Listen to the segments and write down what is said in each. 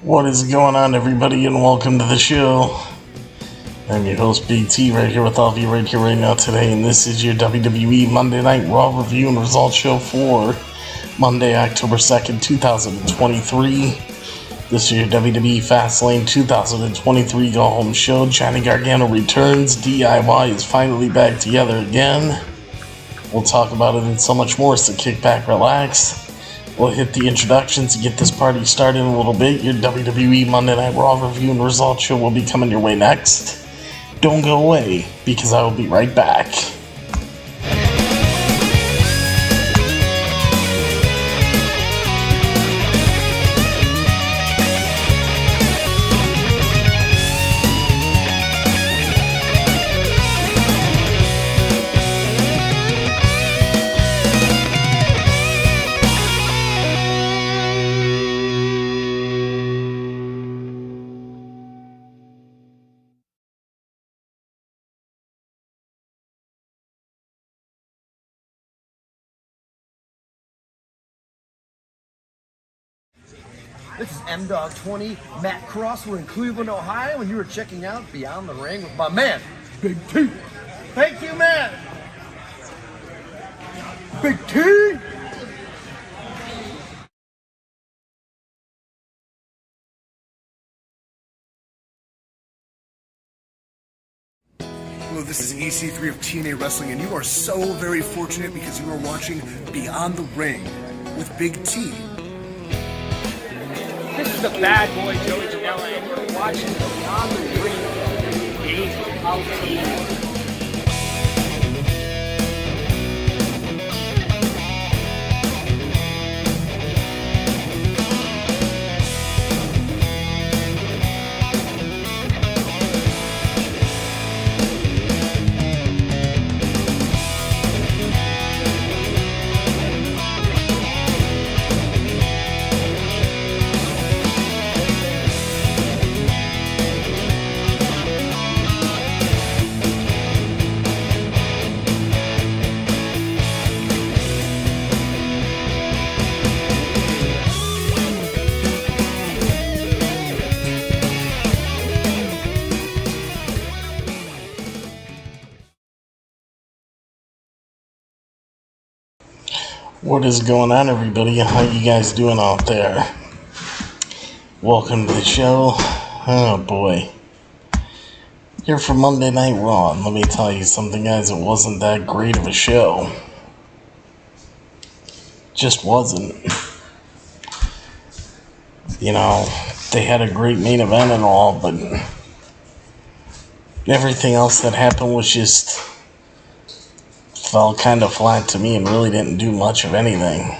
What is going on, everybody, and welcome to the show. I'm your host, Big T, right here with all of you right here, right now, today, and this is your WWE Monday Night Raw review and results show for Monday, October 2nd, 2023. This is your WWE Fastlane 2023 go-home show. Johnny Gargano returns. DIY is finally back together again. We'll talk about it and so much more, so kick back, relax. We'll hit the introductions to get this party started in a little bit. Your WWE Monday Night Raw review and results show will be coming your way next. Don't go away, because I will be right back. This is M-Dog20, Matt Cross. We're in Cleveland, Ohio, and you were checking out Beyond the Ring with my man, Big T. Thank you, man. Big T. Hello, this is EC3 of TNA Wrestling, and you are so very fortunate because you are watching Beyond the Ring with Big T. This is the bad boy Joey Janela, and you're watching Beyond the Ring. Gable out. What is going on, everybody? How you guys doing out there? Welcome to the show. Oh boy. Here for Monday Night Raw. And let me tell you something, guys. It wasn't that great of a show. Just wasn't. You know, they had a great main event and all, but everything else that happened was just fell kind of flat to me and really didn't do much of anything.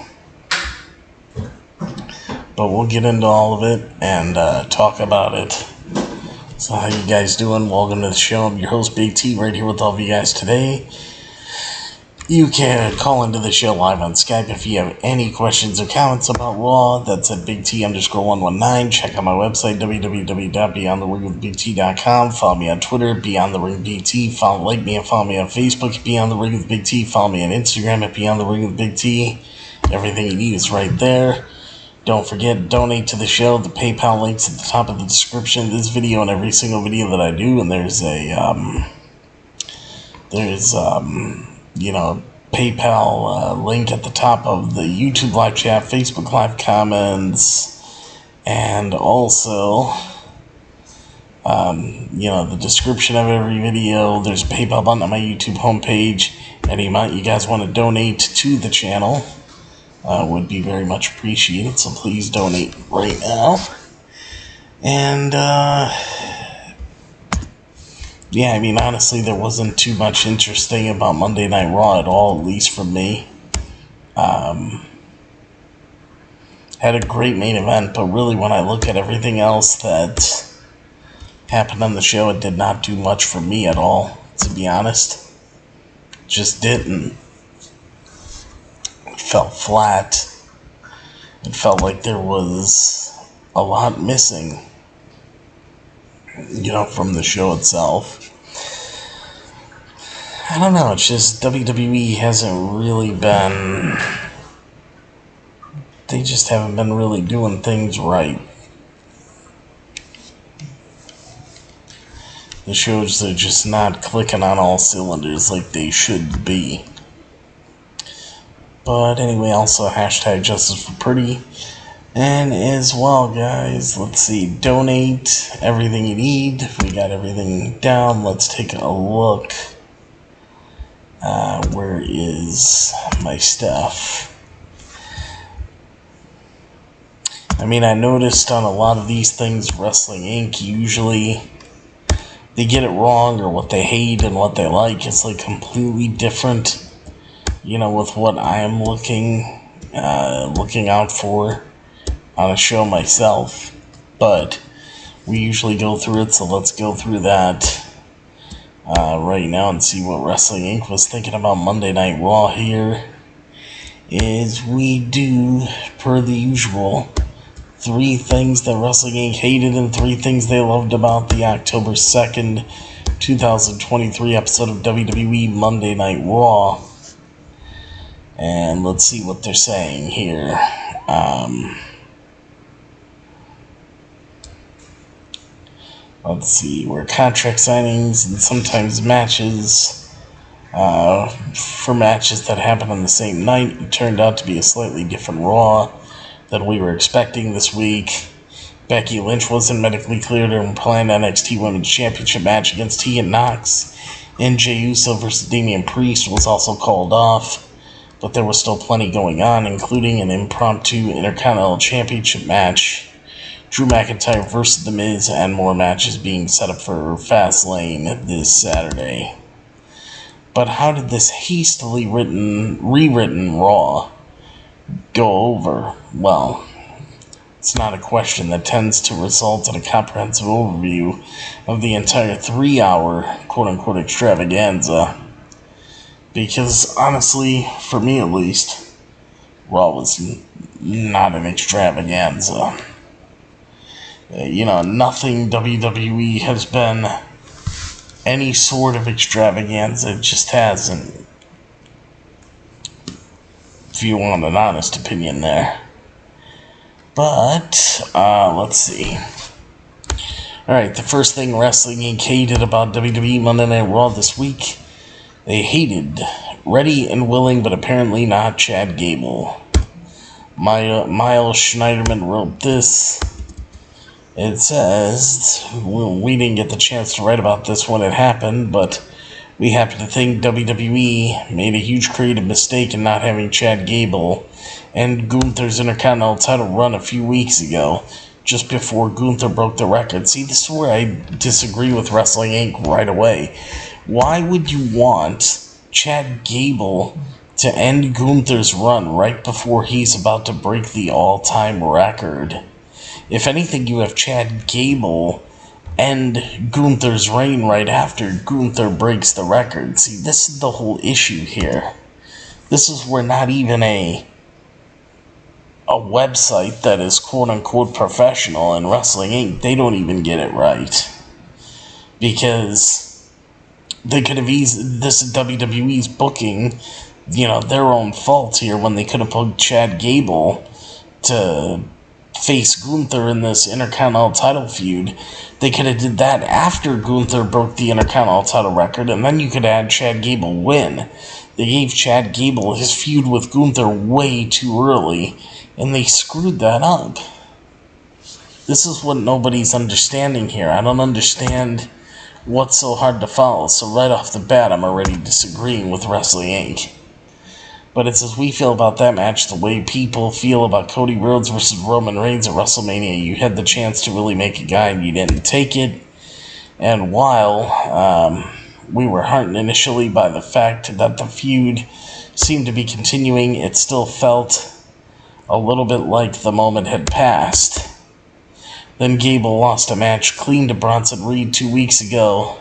But we'll get into all of it and talk about it. So how you guys doing? Welcome to the show. I'm your host, Big T, right here with all of you guys today. You can call into the show live on Skype if you have any questions or comments about Raw. That's at BigT_119. Check out my website, www.beyondtheringwithBigT.com. Follow me on Twitter, BeyondTheRingBT. Like me and follow me on Facebook, Beyond the Ring with Big T. Follow me on Instagram at Beyond the Ring with Big T. Everything you need is right there. Don't forget, donate to the show. The PayPal link's at the top of the description of this video and every single video that I do. And there's a, PayPal link at the top of the YouTube live chat, Facebook live comments, and also, the description of every video. There's a PayPal button on my YouTube homepage. Any amount you guys want to donate to the channel would be very much appreciated, so please donate right now. And, yeah, I mean, honestly, there wasn't too much interesting about Monday Night Raw at all, at least for me. Had a great main event, but really when I look at everything else that happened on the show, it did not do much for me at all, to be honest. Just didn't. It felt flat. It felt like there was a lot missing, from the show itself. I don't know, it's just WWE hasn't really been they just haven't been really doing things right. the shows are just not clicking on all cylinders like they should be. But anyway, also hashtag Justice for Pretty. And as well, guys, let's see, donate everything you need. We got everything down. Let's take a look. Where is my stuff? I mean, I noticed on a lot of these things, Wrestling Inc. usually they get it wrong, or what they hate and what they like is like completely different. You know, with what I am looking out for on a show myself. But we usually go through it, so let's go through that right now and see what Wrestling Inc. was thinking about Monday Night Raw here. Is we do, per the usual, 3 things that Wrestling Inc. hated and 3 things they loved about the October 2nd, 2023 episode of WWE Monday Night Raw. And let's see what they're saying here. Let's see, where contract signings and sometimes matches, for matches that happen on the same night, it turned out to be a slightly different Raw than we were expecting this week. Becky Lynch wasn't medically cleared and planned NXT Women's Championship match against Tegan Nox, and Jey Uso versus Damian Priest was also called off, but there was still plenty going on, including an impromptu Intercontinental Championship match, Drew McIntyre versus The Miz, and more matches being set up for Fastlane this Saturday. But how did this hastily rewritten Raw go over? Well, it's not a question that tends to result in a comprehensive overview of the entire 3-hour quote-unquote extravaganza. Because honestly, for me at least, Raw was not an extravaganza. You know, nothing WWE has been any sort of extravaganza. It just hasn't. If you want an honest opinion there. But, let's see. Alright, the first thing Wrestling Inc. hated about WWE Monday Night Raw this week, they hated ready and willing, but apparently not Chad Gable. Miles Schneiderman wrote this. It says, we didn't get the chance to write about this when it happened, but we happen to think WWE made a huge creative mistake in not having Chad Gable and Gunther's Intercontinental title run a few weeks ago, just before Gunther broke the record. See, this is where I disagree with Wrestling Inc. right away. Why would you want Chad Gable to end Gunther's run right before he's about to break the all-time record? If anything, you have Chad Gable end Gunther's reign right after Gunther breaks the record. See, this is the whole issue here. This is where not even a website that is quote-unquote professional in Wrestling Inc., they don't even get it right. Because they could have this is WWE's booking, you know, their own fault here when they could have put Chad Gable to face Gunther in this Intercontinental title feud. They could have did that after Gunther broke the Intercontinental title record, and then you could add Chad Gable win. They gave Chad Gable his feud with Gunther way too early, and they screwed that up. This is what nobody's understanding here. I don't understand what's so hard to follow. So right off the bat, I'm already disagreeing with Wrestling Inc. But it says, we feel about that match the way people feel about Cody Rhodes versus Roman Reigns at WrestleMania. You had the chance to really make a guy and you didn't take it. And while we were heartened initially by the fact that the feud seemed to be continuing, it still felt a little bit like the moment had passed. Then Gable lost a match clean to Bronson Reed 2 weeks ago.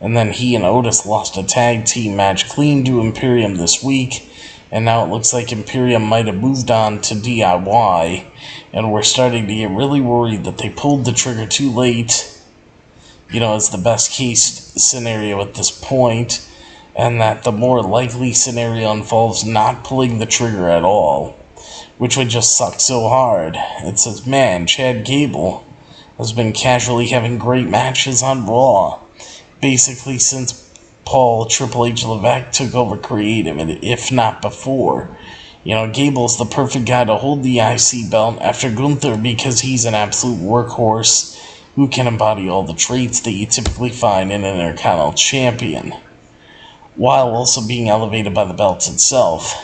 And then he and Otis lost a tag team match clean to Imperium this week. And now it looks like Imperium might have moved on to DIY, and we're starting to get really worried that they pulled the trigger too late, you know, as the best case scenario at this point, and that the more likely scenario involves not pulling the trigger at all, which would just suck so hard. It says, man, Chad Gable has been casually having great matches on Raw. basically since Paul Triple H Levesque took over creative, and if not before. Gable's the perfect guy to hold the IC belt after Gunther because he's an absolute workhorse who can embody all the traits that you typically find in an Intercontinental champion, while also being elevated by the belt itself.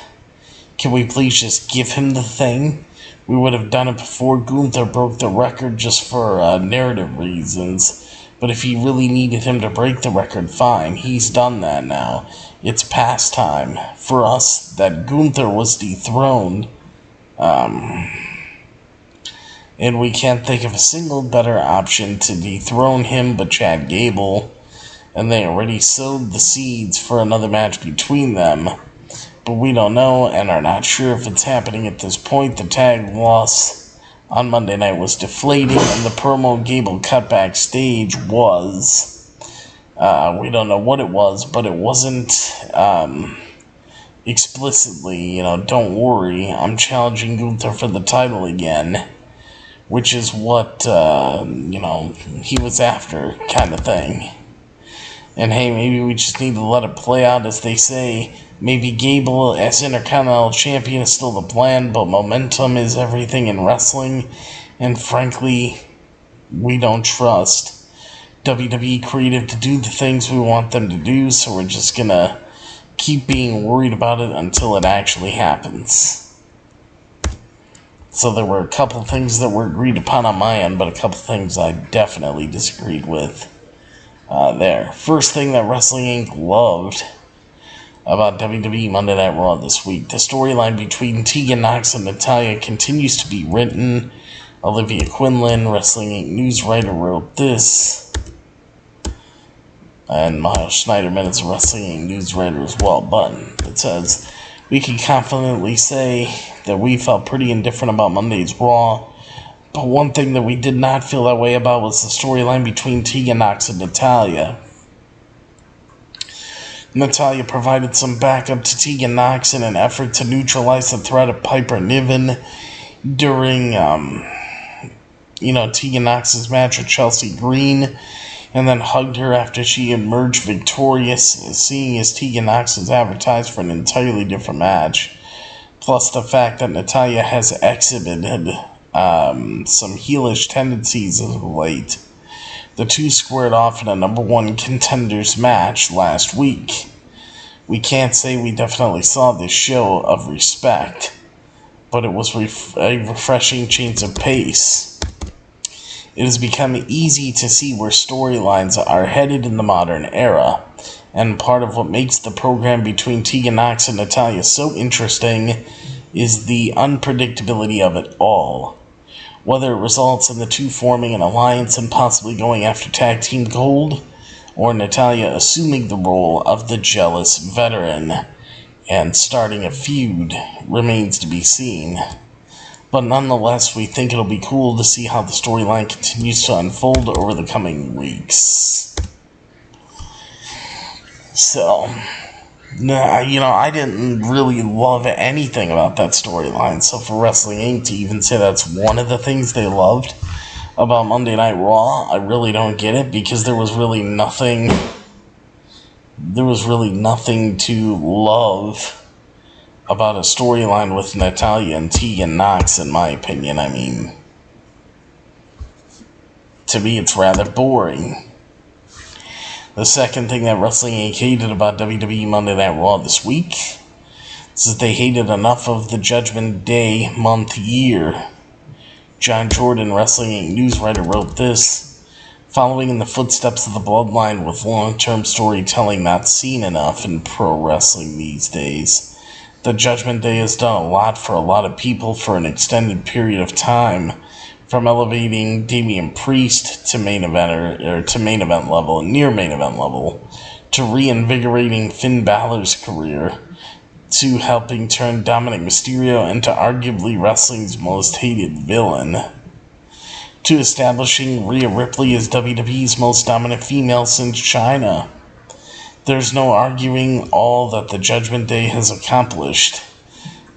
Can we please just give him the thing? We would have done it before Gunther broke the record just for narrative reasons. But if you really needed him to break the record, fine. He's done that now. It's past time for us that Gunther was dethroned. And we can't think of a single better option to dethrone him but Chad Gable. And they already sowed the seeds for another match between them. But we don't know and are not sure if it's happening at this point. The tag loss on Monday night was deflating, and the promo Gable cut backstage was, we don't know what it was, but it wasn't explicitly, don't worry, I'm challenging Gunther for the title again, which is what, he was after, kind of thing. And hey, maybe we just need to let it play out, as they say. Maybe Gable as Intercontinental Champion is still the plan, but momentum is everything in wrestling. And frankly, we don't trust WWE creative to do the things we want them to do, so we're just gonna keep being worried about it until it actually happens. So there were a couple things that were agreed upon on my end, but a couple things I definitely disagreed with there. First thing that Wrestling Inc. loved about WWE Monday Night Raw this week: the storyline between Tegan Nox and Natalya continues to be written. Olivia Quinlan, Wrestling Inc. news writer, wrote this, and Miles Schneider, Minutes of Wrestling Inc. news writer as well. But it says, we can confidently say that we felt pretty indifferent about Monday's Raw, but one thing that we did not feel that way about was the storyline between Tegan Nox and Natalya. Natalya provided some backup to Tegan Nox in an effort to neutralize the threat of Piper Niven during, Tegan Nox's match with Chelsea Green, and then hugged her after she emerged victorious, seeing as Tegan Nox was advertised for an entirely different match. Plus the fact that Natalya has exhibited some heelish tendencies as of late. The two squared off in a number one Contenders match last week. We can't say we definitely saw this show of respect, but it was a refreshing change of pace. It has become easy to see where storylines are headed in the modern era, and part of what makes the program between Tegan Nox and Natalya so interesting is the unpredictability of it all. Whether it results in the two forming an alliance and possibly going after tag team gold, or Natalya assuming the role of the jealous veteran and starting a feud, remains to be seen. But nonetheless, we think it'll be cool to see how the storyline continues to unfold over the coming weeks. So, I didn't really love anything about that storyline. So for Wrestling Inc. to even say that's one of the things they loved about Monday Night Raw, I really don't get it, because there was really nothing to love about a storyline with Natalya and Tegan Nox, in my opinion. I mean, to me, it's rather boring. The second thing that Wrestling Inc. hated about WWE Monday Night Raw this week is that they hated enough of the Judgment Day month year. John Jordan, Wrestling Inc. news writer, wrote this: following in the footsteps of the Bloodline with long-term storytelling not seen enough in pro wrestling these days, the Judgment Day has done a lot for a lot of people for an extended period of time, from elevating Damian Priest to main event or to main event level and near main event level, to reinvigorating Finn Balor's career, to helping turn Dominic Mysterio into arguably wrestling's most hated villain, to establishing Rhea Ripley as WWE's most dominant female since Chyna. There's no arguing all that the Judgment Day has accomplished,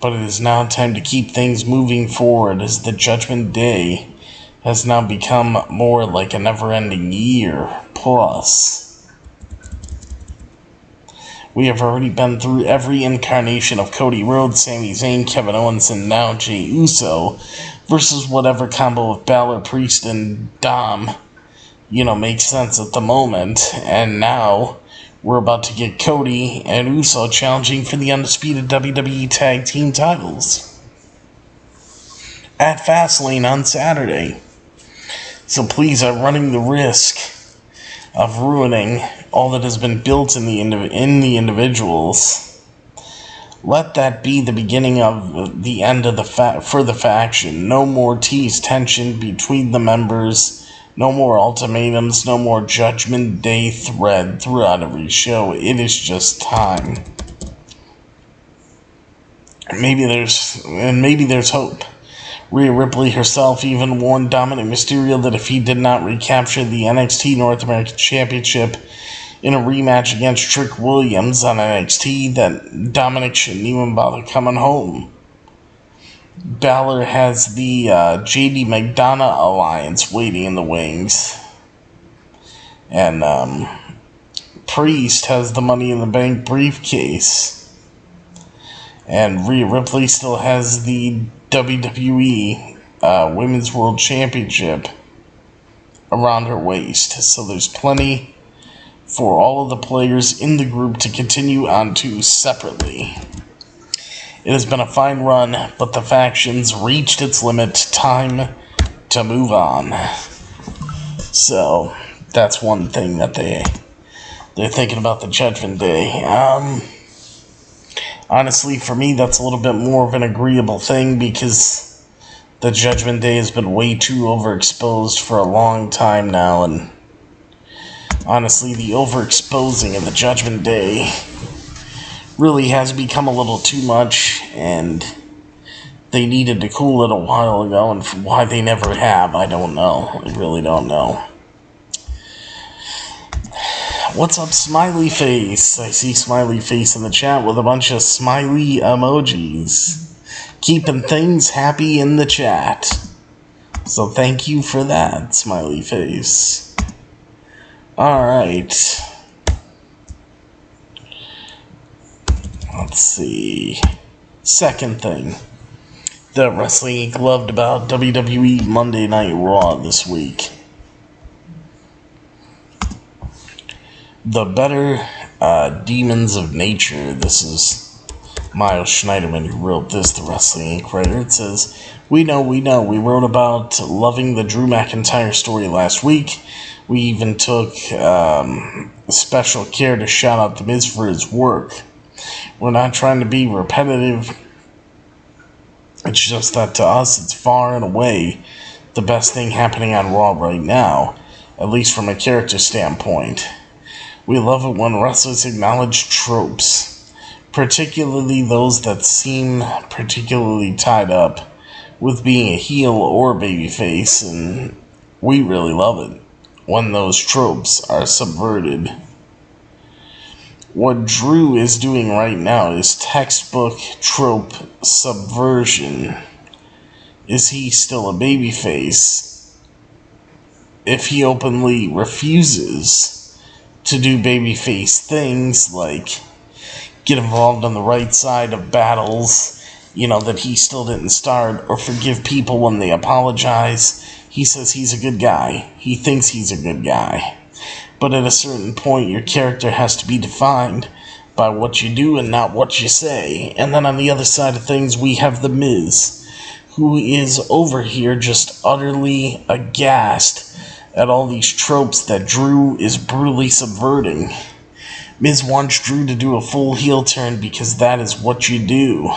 but it is now time to keep things moving forward, as the Judgment Day has now become more like a never-ending year plus. We have already been through every incarnation of Cody Rhodes, Sami Zayn, Kevin Owens, and now Jey Uso versus whatever combo of Balor, Priest, and Dom, makes sense at the moment. And now we're about to get Cody and Uso challenging for the undisputed WWE Tag Team titles at Fastlane on Saturday. So please, I'm running the risk of ruining all that has been built in the individuals. Let that be the beginning of the end of for the faction. No more tease tension between the members. No more ultimatums. No more Judgment Day thread throughout every show. It is just time. Maybe there's hope. Rhea Ripley herself even warned Dominic Mysterio that if he did not recapture the NXT North American Championship in a rematch against Trick Williams on NXT, that Dominic shouldn't even bother coming home. Balor has the JD McDonough alliance waiting in the wings. And Priest has the Money in the Bank briefcase. And Rhea Ripley still has the WWE Women's World Championship around her waist. So there's plenty for all of the players in the group to continue on to separately. It has been a fine run, but the faction's reached its limit. Time to move on. So that's one thing that they're thinking about the Judgment Day. Honestly, for me, that's a little bit more of an agreeable thing because the Judgment Day has been way too overexposed for a long time now, and honestly, the overexposing of the Judgment Day really has become a little too much, and they needed to cool it a while ago, and why they never have, I don't know. I really don't know. What's up, Smiley Face? I see Smiley Face in the chat with a bunch of smiley emojis. Keeping things happy in the chat. So thank you for that, Smiley Face. Alright. Let's see. Second thing that Wrestling Inc. loved about WWE Monday Night Raw this week. The better demons of nature. This is Miles Schneiderman who wrote this, the Wrestling Inc. writer. It says, We know. We wrote about loving the Drew McIntyre story last week. We even took special care to shout out The Miz for his work. We're not trying to be repetitive. It's just that to us, it's far and away the best thing happening on Raw right now, at least from a character standpoint. We love it when wrestlers acknowledge tropes, particularly those that seem particularly tied up with being a heel or babyface, and we really love it when those tropes are subverted. What Drew is doing right now is textbook trope subversion. Is he still a babyface if he openly refuses to do babyface things like get involved on the right side of battles, that he still didn't start, or forgive people when they apologize? He says he's a good guy. He thinks he's a good guy. But at a certain point, your character has to be defined by what you do and not what you say. And then on the other side of things, we have The Miz, who is over here just utterly aghast at all these tropes that Drew is brutally subverting. Miz wants Drew to do a full heel turn because that is what you do.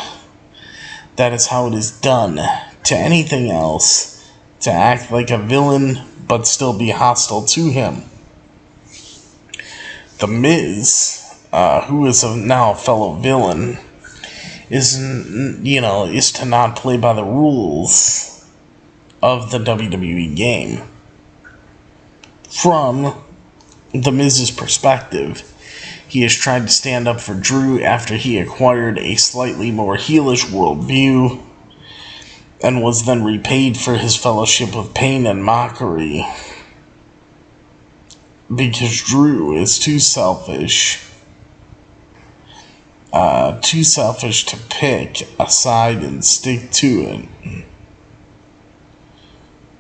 That is how it is done. To anything else, to act like a villain but still be hostile to him. The Miz, who is now a fellow villain, is to not play by the rules of the WWE game. From The Miz's perspective, he has tried to stand up for Drew after he acquired a slightly more heelish worldview and was then repaid for his fellowship with pain and mockery. Because Drew is too selfish too selfish to pick a side and stick to it.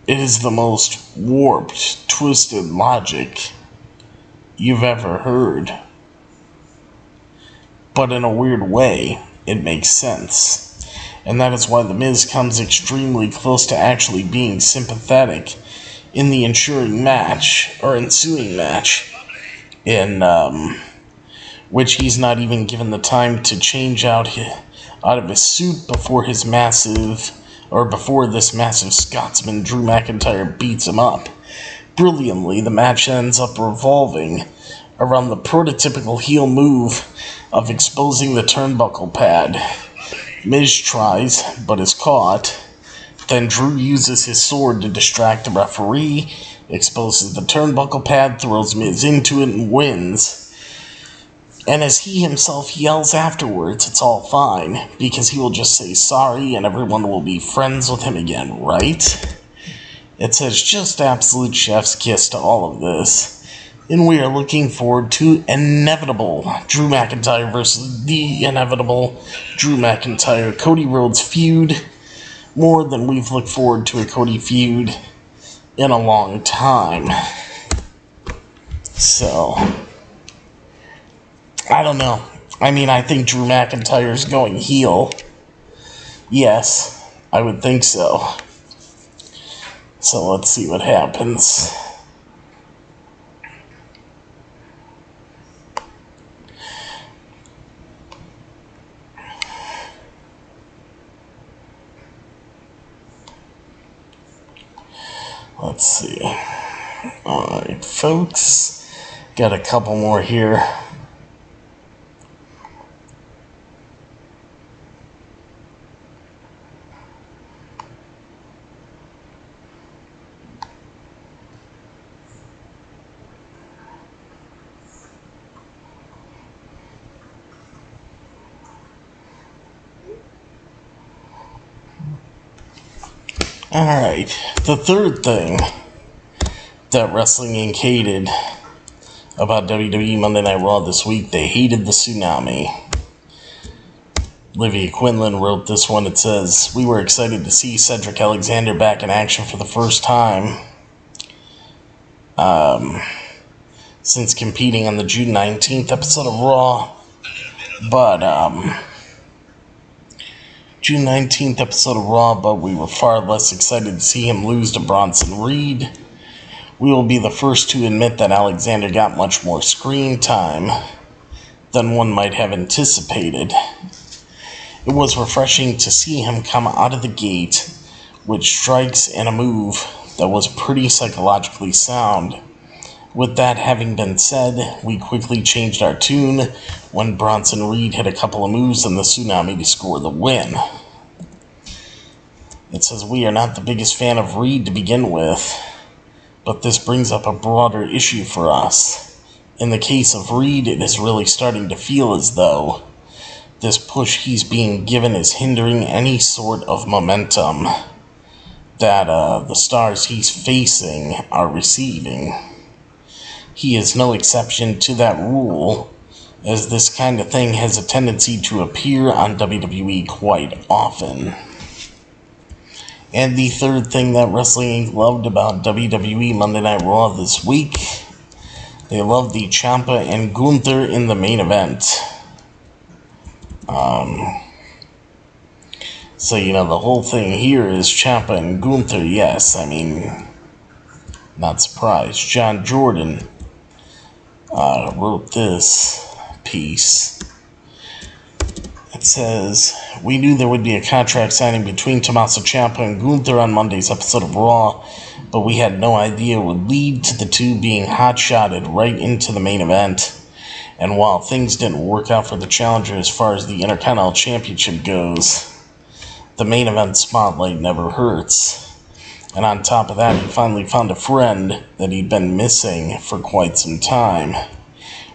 It is the most warped, twisted logic you've ever heard. But in a weird way, it makes sense. And that is why The Miz comes extremely close to actually being sympathetic in the ensuing match, or ensuing match, in which he's not even given the time to change out of his suit before this massive Scotsman Drew McIntyre beats him up. Brilliantly, the match ends up revolving around the prototypical heel move of exposing the turnbuckle pad. Miz tries, but is caught. Then Drew uses his sword to distract the referee, exposes the turnbuckle pad, throws Miz into it, and wins. And as he himself yells afterwards, it's all fine, because he will just say sorry and everyone will be friends with him again, right? It says just absolute chef's kiss to all of this. And we are looking forward to inevitable Drew McIntyre versus the inevitable Drew McIntyre Cody Rhodes feud, more than we've looked forward to a Cody feud in a long time. So, I don't know. I mean, I think Drew McIntyre's going heel. Yes, I would think so. So let's see what happens. Let's see. Alright, folks. Got a couple more here. Alright, the third thing that Wrestling Inc. hated about WWE Monday Night Raw this week, they hated the tsunami. Olivia Quinlan wrote this one. It says, "We were excited to see Cedric Alexander back in action for the first time since competing on the June 19th episode of Raw, but we were far less excited to see him lose to Bronson Reed. We will be the first to admit that Alexander got much more screen time than one might have anticipated. It was refreshing to see him come out of the gate with strikes and a move that was pretty psychologically sound. With that having been said, we quickly changed our tune when Bronson Reed hit a couple of moves in the tsunami to score the win." It says, "We are not the biggest fan of Reed to begin with, but this brings up a broader issue for us. In the case of Reed, it is really starting to feel as though this push he's being given is hindering any sort of momentum that the stars he's facing are receiving. He is no exception to that rule, as this kind of thing has a tendency to appear on WWE quite often." And the third thing that Wrestling Inc. loved about WWE Monday Night Raw this week, they loved the Ciampa and Gunther in the main event. So, the whole thing here is Ciampa and Gunther, yes. I mean, not surprised. John Jordan wrote this piece. It says, "We knew there would be a contract signing between Tommaso Ciampa and Gunther on Monday's episode of Raw, but we had no idea it would lead to the two being hot-shotted right into the main event. And while things didn't work out for the challenger as far as the Intercontinental Championship goes, the main event spotlight never hurts. And on top of that, he finally found a friend that he'd been missing for quite some time,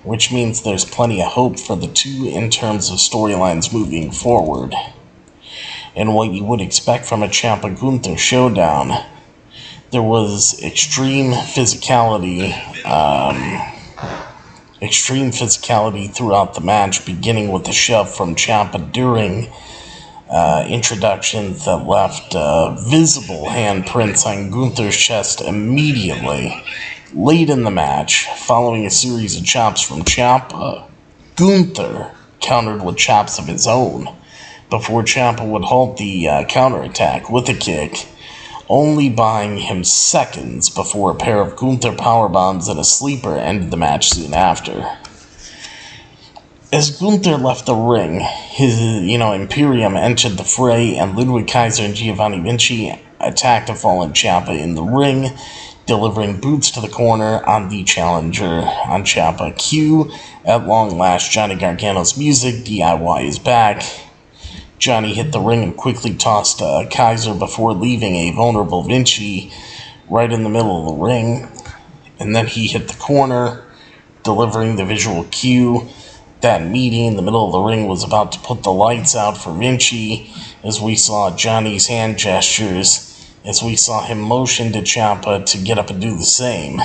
which means there's plenty of hope for the two in terms of storylines moving forward. And what you would expect from a Ciampa-Gunther showdown, there was extreme physicality extreme physicality throughout the match, beginning with a shove from Ciampa during introductions that left visible handprints on Gunther's chest immediately. Late in the match, following a series of chops from Ciampa, Gunther countered with chops of his own before Ciampa would halt the counterattack with a kick, only buying him seconds before a pair of Gunther powerbombs and a sleeper ended the match soon after. As Gunther left the ring, his Imperium entered the fray, and Ludwig Kaiser and Giovanni Vinci attacked a fallen Ciampa in the ring, delivering boots to the corner on the challenger on Ciampa. Cue, at long last, Johnny Gargano's music, DIY is back. Johnny hit the ring and quickly tossed Kaiser before leaving a vulnerable Vinci right in the middle of the ring. And then he hit the corner, delivering the visual cue. That meeting in the middle of the ring was about to put the lights out for Vinci, as we saw Johnny's hand gestures, as we saw him motion to Ciampa to get up and do the same.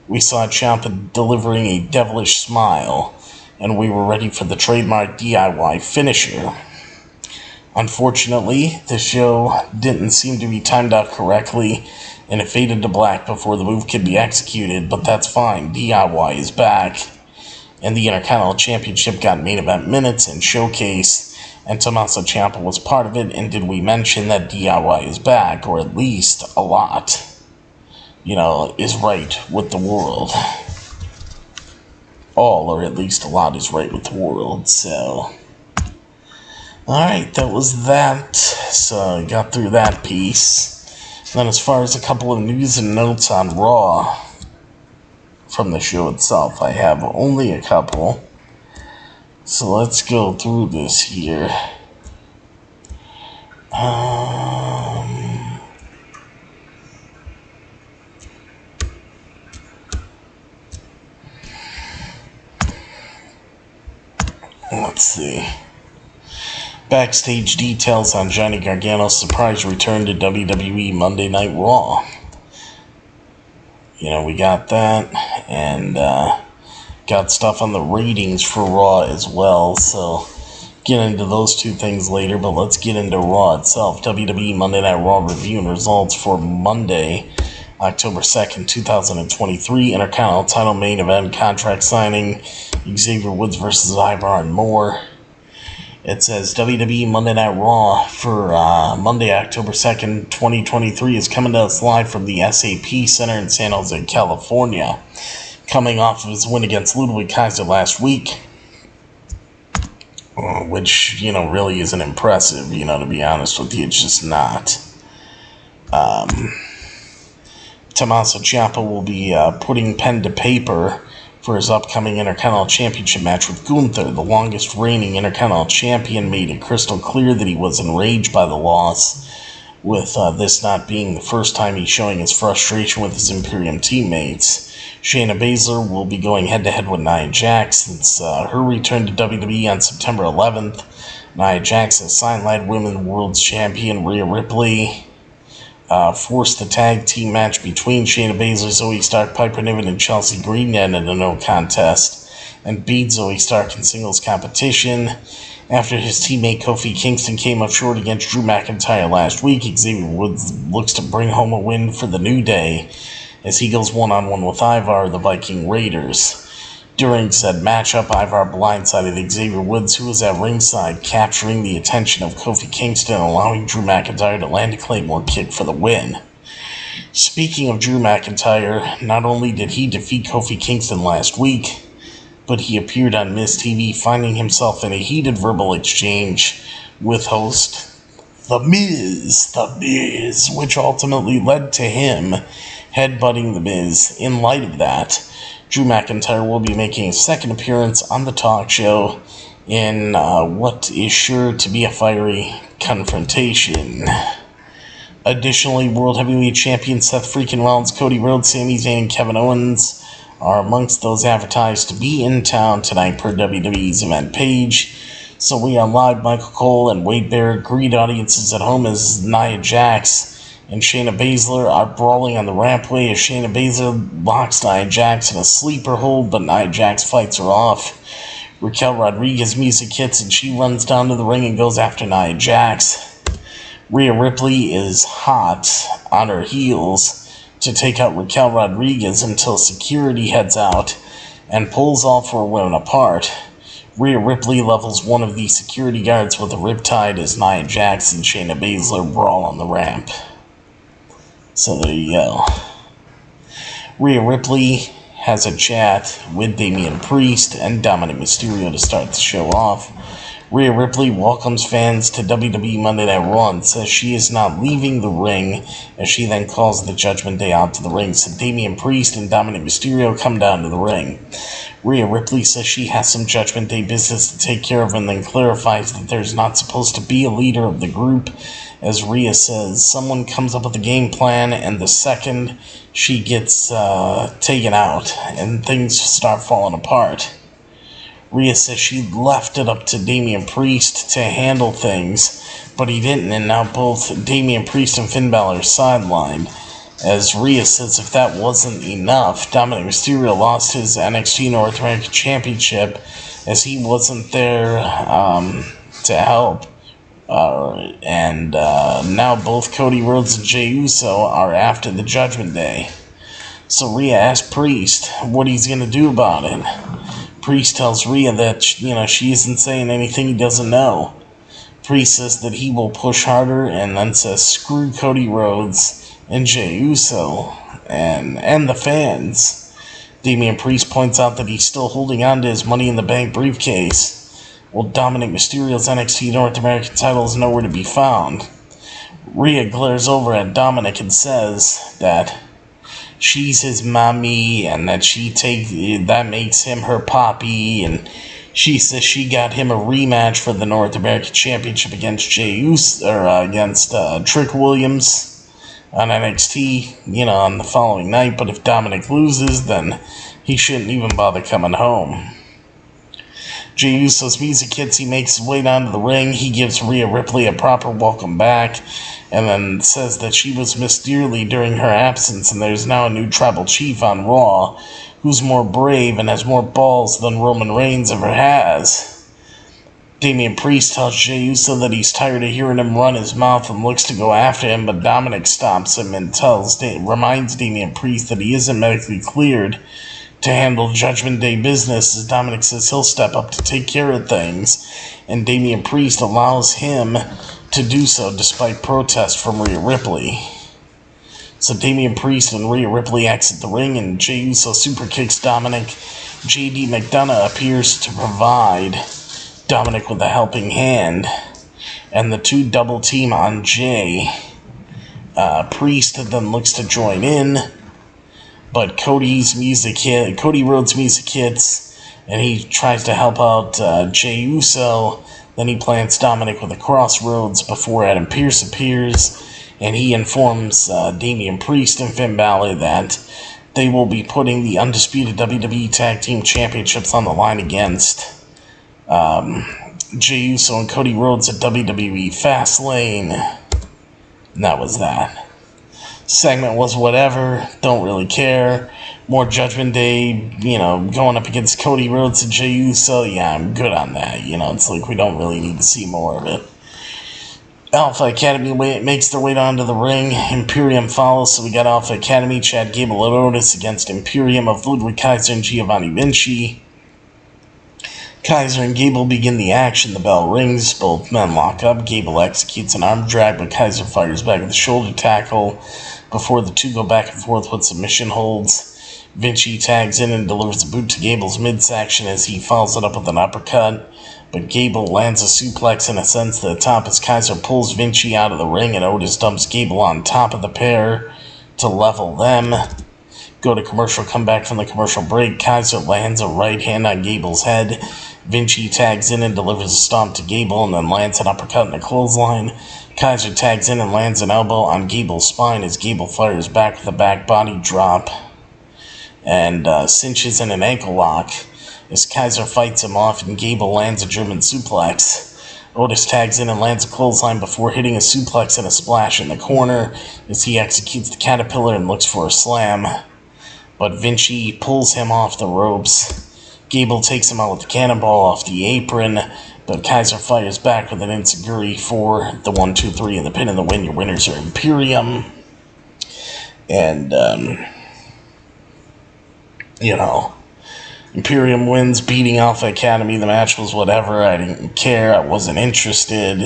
We saw Ciampa delivering a devilish smile, and we were ready for the trademark DIY finisher. Unfortunately, the show didn't seem to be timed out correctly, and it faded to black before the move could be executed, but that's fine. DIY is back, and the Intercontinental Championship got main event minutes and showcase, and Tommaso Ciampa was part of it. And did we mention that DIY is back, or at least a lot, is right with the world? All, or at least a lot, is right with the world, so... Alright, that was that. So I got through that piece. Then as far as a couple of news and notes on Raw from the show itself, I have only a couple. So let's go through this here. Let's see. Backstage details on Johnny Gargano's surprise return to WWE Monday Night Raw. We got that, and got stuff on the ratings for Raw as well, so get into those two things later, but let's get into Raw itself. WWE Monday Night Raw review and results for Monday, October 2nd, 2023. Intercontinental title main event, contract signing, Xavier Woods versus Ivar and more. It says WWE Monday Night Raw for Monday, October 2nd, 2023 is coming to us live from the SAP Center in San Jose, California. Coming off of his win against Ludwig Kaiser last week, which, really isn't impressive, to be honest with you. It's just not. Tommaso Ciampa will be putting pen to paper for his upcoming Intercontinental Championship match with Gunther. The longest reigning Intercontinental Champion made it crystal clear that he was enraged by the loss, with this not being the first time he's showing his frustration with his Imperium teammates. Shayna Baszler will be going head-to-head with Nia Jax since her return to WWE on September 11th. Nia Jax has sidelined Women's World Champion Rhea Ripley. Forced the tag team match between Shayna Baszler, Zoe Stark, Piper Niven, and Chelsea Green ended a no contest, and beat Zoe Stark in singles competition. After his teammate Kofi Kingston came up short against Drew McIntyre last week, Xavier Woods looks to bring home a win for the New Day as he goes one-on-one with Ivar, the Viking Raiders. During said matchup, Ivar blindsided Xavier Woods, who was at ringside, capturing the attention of Kofi Kingston, allowing Drew McIntyre to land a Claymore kick for the win. Speaking of Drew McIntyre, not only did he defeat Kofi Kingston last week, but he appeared on Miz TV, finding himself in a heated verbal exchange with host The Miz, which ultimately led to him headbutting The Miz. In light of that, Drew McIntyre will be making a second appearance on the talk show in what is sure to be a fiery confrontation. Additionally, World Heavyweight Champion Seth freaking Rollins, Cody Rhodes, Sami Zayn, and Kevin Owens are amongst those advertised to be in town tonight per WWE's event page. So we are live. Michael Cole and Wade Barrett greet audiences at home as Nia Jax and Shayna Baszler are brawling on the rampway as Shayna Baszler locks Nia Jax in a sleeper hold, but Nia Jax fights her off. Raquel Rodriguez music hits and she runs down to the ring and goes after Nia Jax. Rhea Ripley is hot on her heels to take out Raquel Rodriguez until security heads out and pulls all four women apart. Rhea Ripley levels one of the security guards with a riptide as Nia Jax and Shayna Baszler brawl on the ramp. So there you go. Rhea Ripley has a chat with Damian Priest and Dominic Mysterio to start the show off. Rhea Ripley welcomes fans to WWE Monday Night Raw and says she is not leaving the ring, as she then calls the Judgment Day out to the ring. So Damian Priest and Dominic Mysterio come down to the ring. Rhea Ripley says she has some Judgment Day business to take care of and then clarifies that there's not supposed to be a leader of the group, as Rhea says someone comes up with a game plan and the second she gets taken out and things start falling apart. Rhea says she left it up to Damian Priest to handle things, but he didn't, and now both Damian Priest and Finn Balor are sidelined. As Rhea says if that wasn't enough, Dominic Mysterio lost his NXT North American Championship as he wasn't there to help. And now both Cody Rhodes and Jey Uso are after the Judgment Day. So Rhea asks Priest what he's going to do about it. Priest tells Rhea that, she isn't saying anything he doesn't know. Priest says that he will push harder and then says screw Cody Rhodes and Jey Uso and the fans. Damian Priest points out that he's still holding on to his Money in the Bank briefcase, while Dominic Mysterio's NXT North American title is nowhere to be found. Rhea glares over at Dominic and says that she's his mommy and that that makes him her poppy, and she says she got him a rematch for the North American Championship against against Trick Williams on NXT, on the following night, but if Dominic loses, then he shouldn't even bother coming home. Jey Uso's music hits, he makes his way down to the ring, he gives Rhea Ripley a proper welcome back, and then says that she was missed dearly during her absence, and there's now a new tribal chief on Raw, who's more brave and has more balls than Roman Reigns ever has. Damian Priest tells Jey Uso that he's tired of hearing him run his mouth and looks to go after him, but Dominic stops him and reminds Damian Priest that he isn't medically cleared to handle Judgment Day business, as Dominic says he'll step up to take care of things, and Damian Priest allows him to do so despite protest from Rhea Ripley. So Damian Priest and Rhea Ripley exit the ring, and Jey Uso super kicks Dominic. JD McDonough appears to provide Dominic with a helping hand, and the two double team on Jey. Priest then looks to join in, but Cody Rhodes music hits, and he tries to help out Jey Uso. Then he plants Dominic with a crossroads before Adam Pearce appears, and he informs Damian Priest and Finn Balor that they will be putting the undisputed WWE Tag Team Championships on the line against Jey Uso and Cody Rhodes at WWE Fastlane. And that was that. Segment was whatever, don't really care. More Judgment Day, going up against Cody Rhodes and Jey Uso, yeah, I'm good on that. It's like we don't really need to see more of it. Alpha Academy makes their way down to the ring. Imperium follows, so we got Alpha Academy, Chad Gable and Otis against Imperium of Ludwig Kaiser and Giovanni Vinci. Kaiser and Gable begin the action. The bell rings. Both men lock up. Gable executes an arm drag, but Kaiser fires back with a shoulder tackle before the two go back and forth with submission holds. Vinci tags in and delivers a boot to Gable's midsection as he follows it up with an uppercut, but Gable lands a suplex and ascends to the top as Kaiser pulls Vinci out of the ring, and Otis dumps Gable on top of the pair to level them. Go to commercial, come back from the commercial break. Kaiser lands a right hand on Gable's head. Vinci tags in and delivers a stomp to Gable and then lands an uppercut and a clothesline. Kaiser tags in and lands an elbow on Gable's spine as Gable fires back with a back body drop and cinches in an ankle lock as Kaiser fights him off and Gable lands a German suplex. Otis tags in and lands a clothesline before hitting a suplex and a splash in the corner as he executes the caterpillar and looks for a slam. But Vinci pulls him off the ropes. Gable takes him out with the cannonball off the apron, but Kaiser fires back with an enziguri for the 1-2-3 and the pin and the win. Your winners are Imperium. And, Imperium wins, beating Alpha Academy. The match was whatever. I didn't care. I wasn't interested.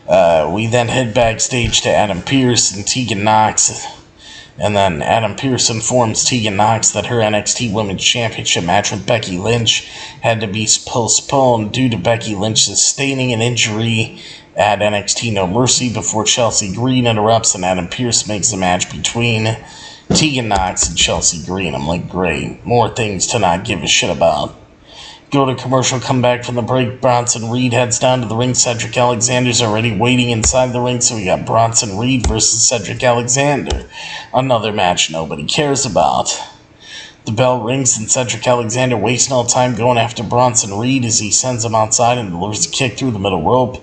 We then head backstage to Adam Pearce and Tegan Nox. And then Adam Pearce informs Tegan Nox that her NXT Women's Championship match with Becky Lynch had to be postponed due to Becky Lynch sustaining an injury at NXT No Mercy before Chelsea Green interrupts and Adam Pearce makes a match between Tegan Nox and Chelsea Green. I'm like, great. More things to not give a shit about. Go to commercial, come back from the break. Bronson Reed heads down to the ring. Cedric Alexander's already waiting inside the ring, so we got Bronson Reed versus Cedric Alexander. Another match nobody cares about. The bell rings and Cedric Alexander wastes no time going after Bronson Reed as he sends him outside and delivers a kick through the middle rope.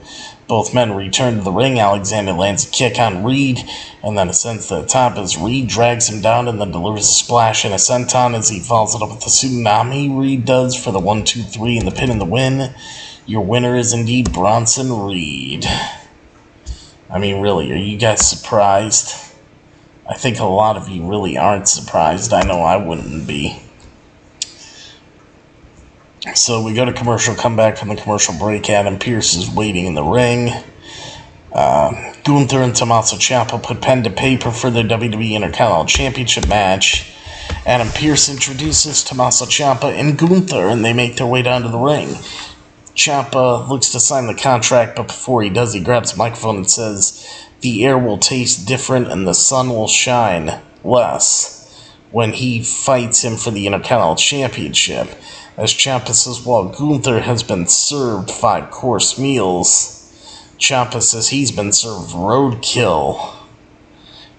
Both men return to the ring. Alexander lands a kick on Reed and then ascends to the top as Reed drags him down and then delivers a splash and a senton as he follows it up with the tsunami. Reed does for the 1-2-3 and the pin and the win. Your winner is indeed Bronson Reed. I mean, really, are you guys surprised? I think a lot of you really aren't surprised. I know I wouldn't be. So we go to commercial, come back from the commercial break. Adam Pearce is waiting in the ring. Gunther and Tommaso Ciampa put pen to paper for their WWE Intercontinental Championship match. Adam Pearce introduces Tommaso Ciampa and Gunther, and they make their way down to the ring. Ciampa looks to sign the contract, but before he does, he grabs the microphone and says, "The air will taste different and the sun will shine less," when he fights him for the Intercontinental Championship. As Ciampa says, while Gunther has been served 5-course meals, Ciampa says he's been served roadkill.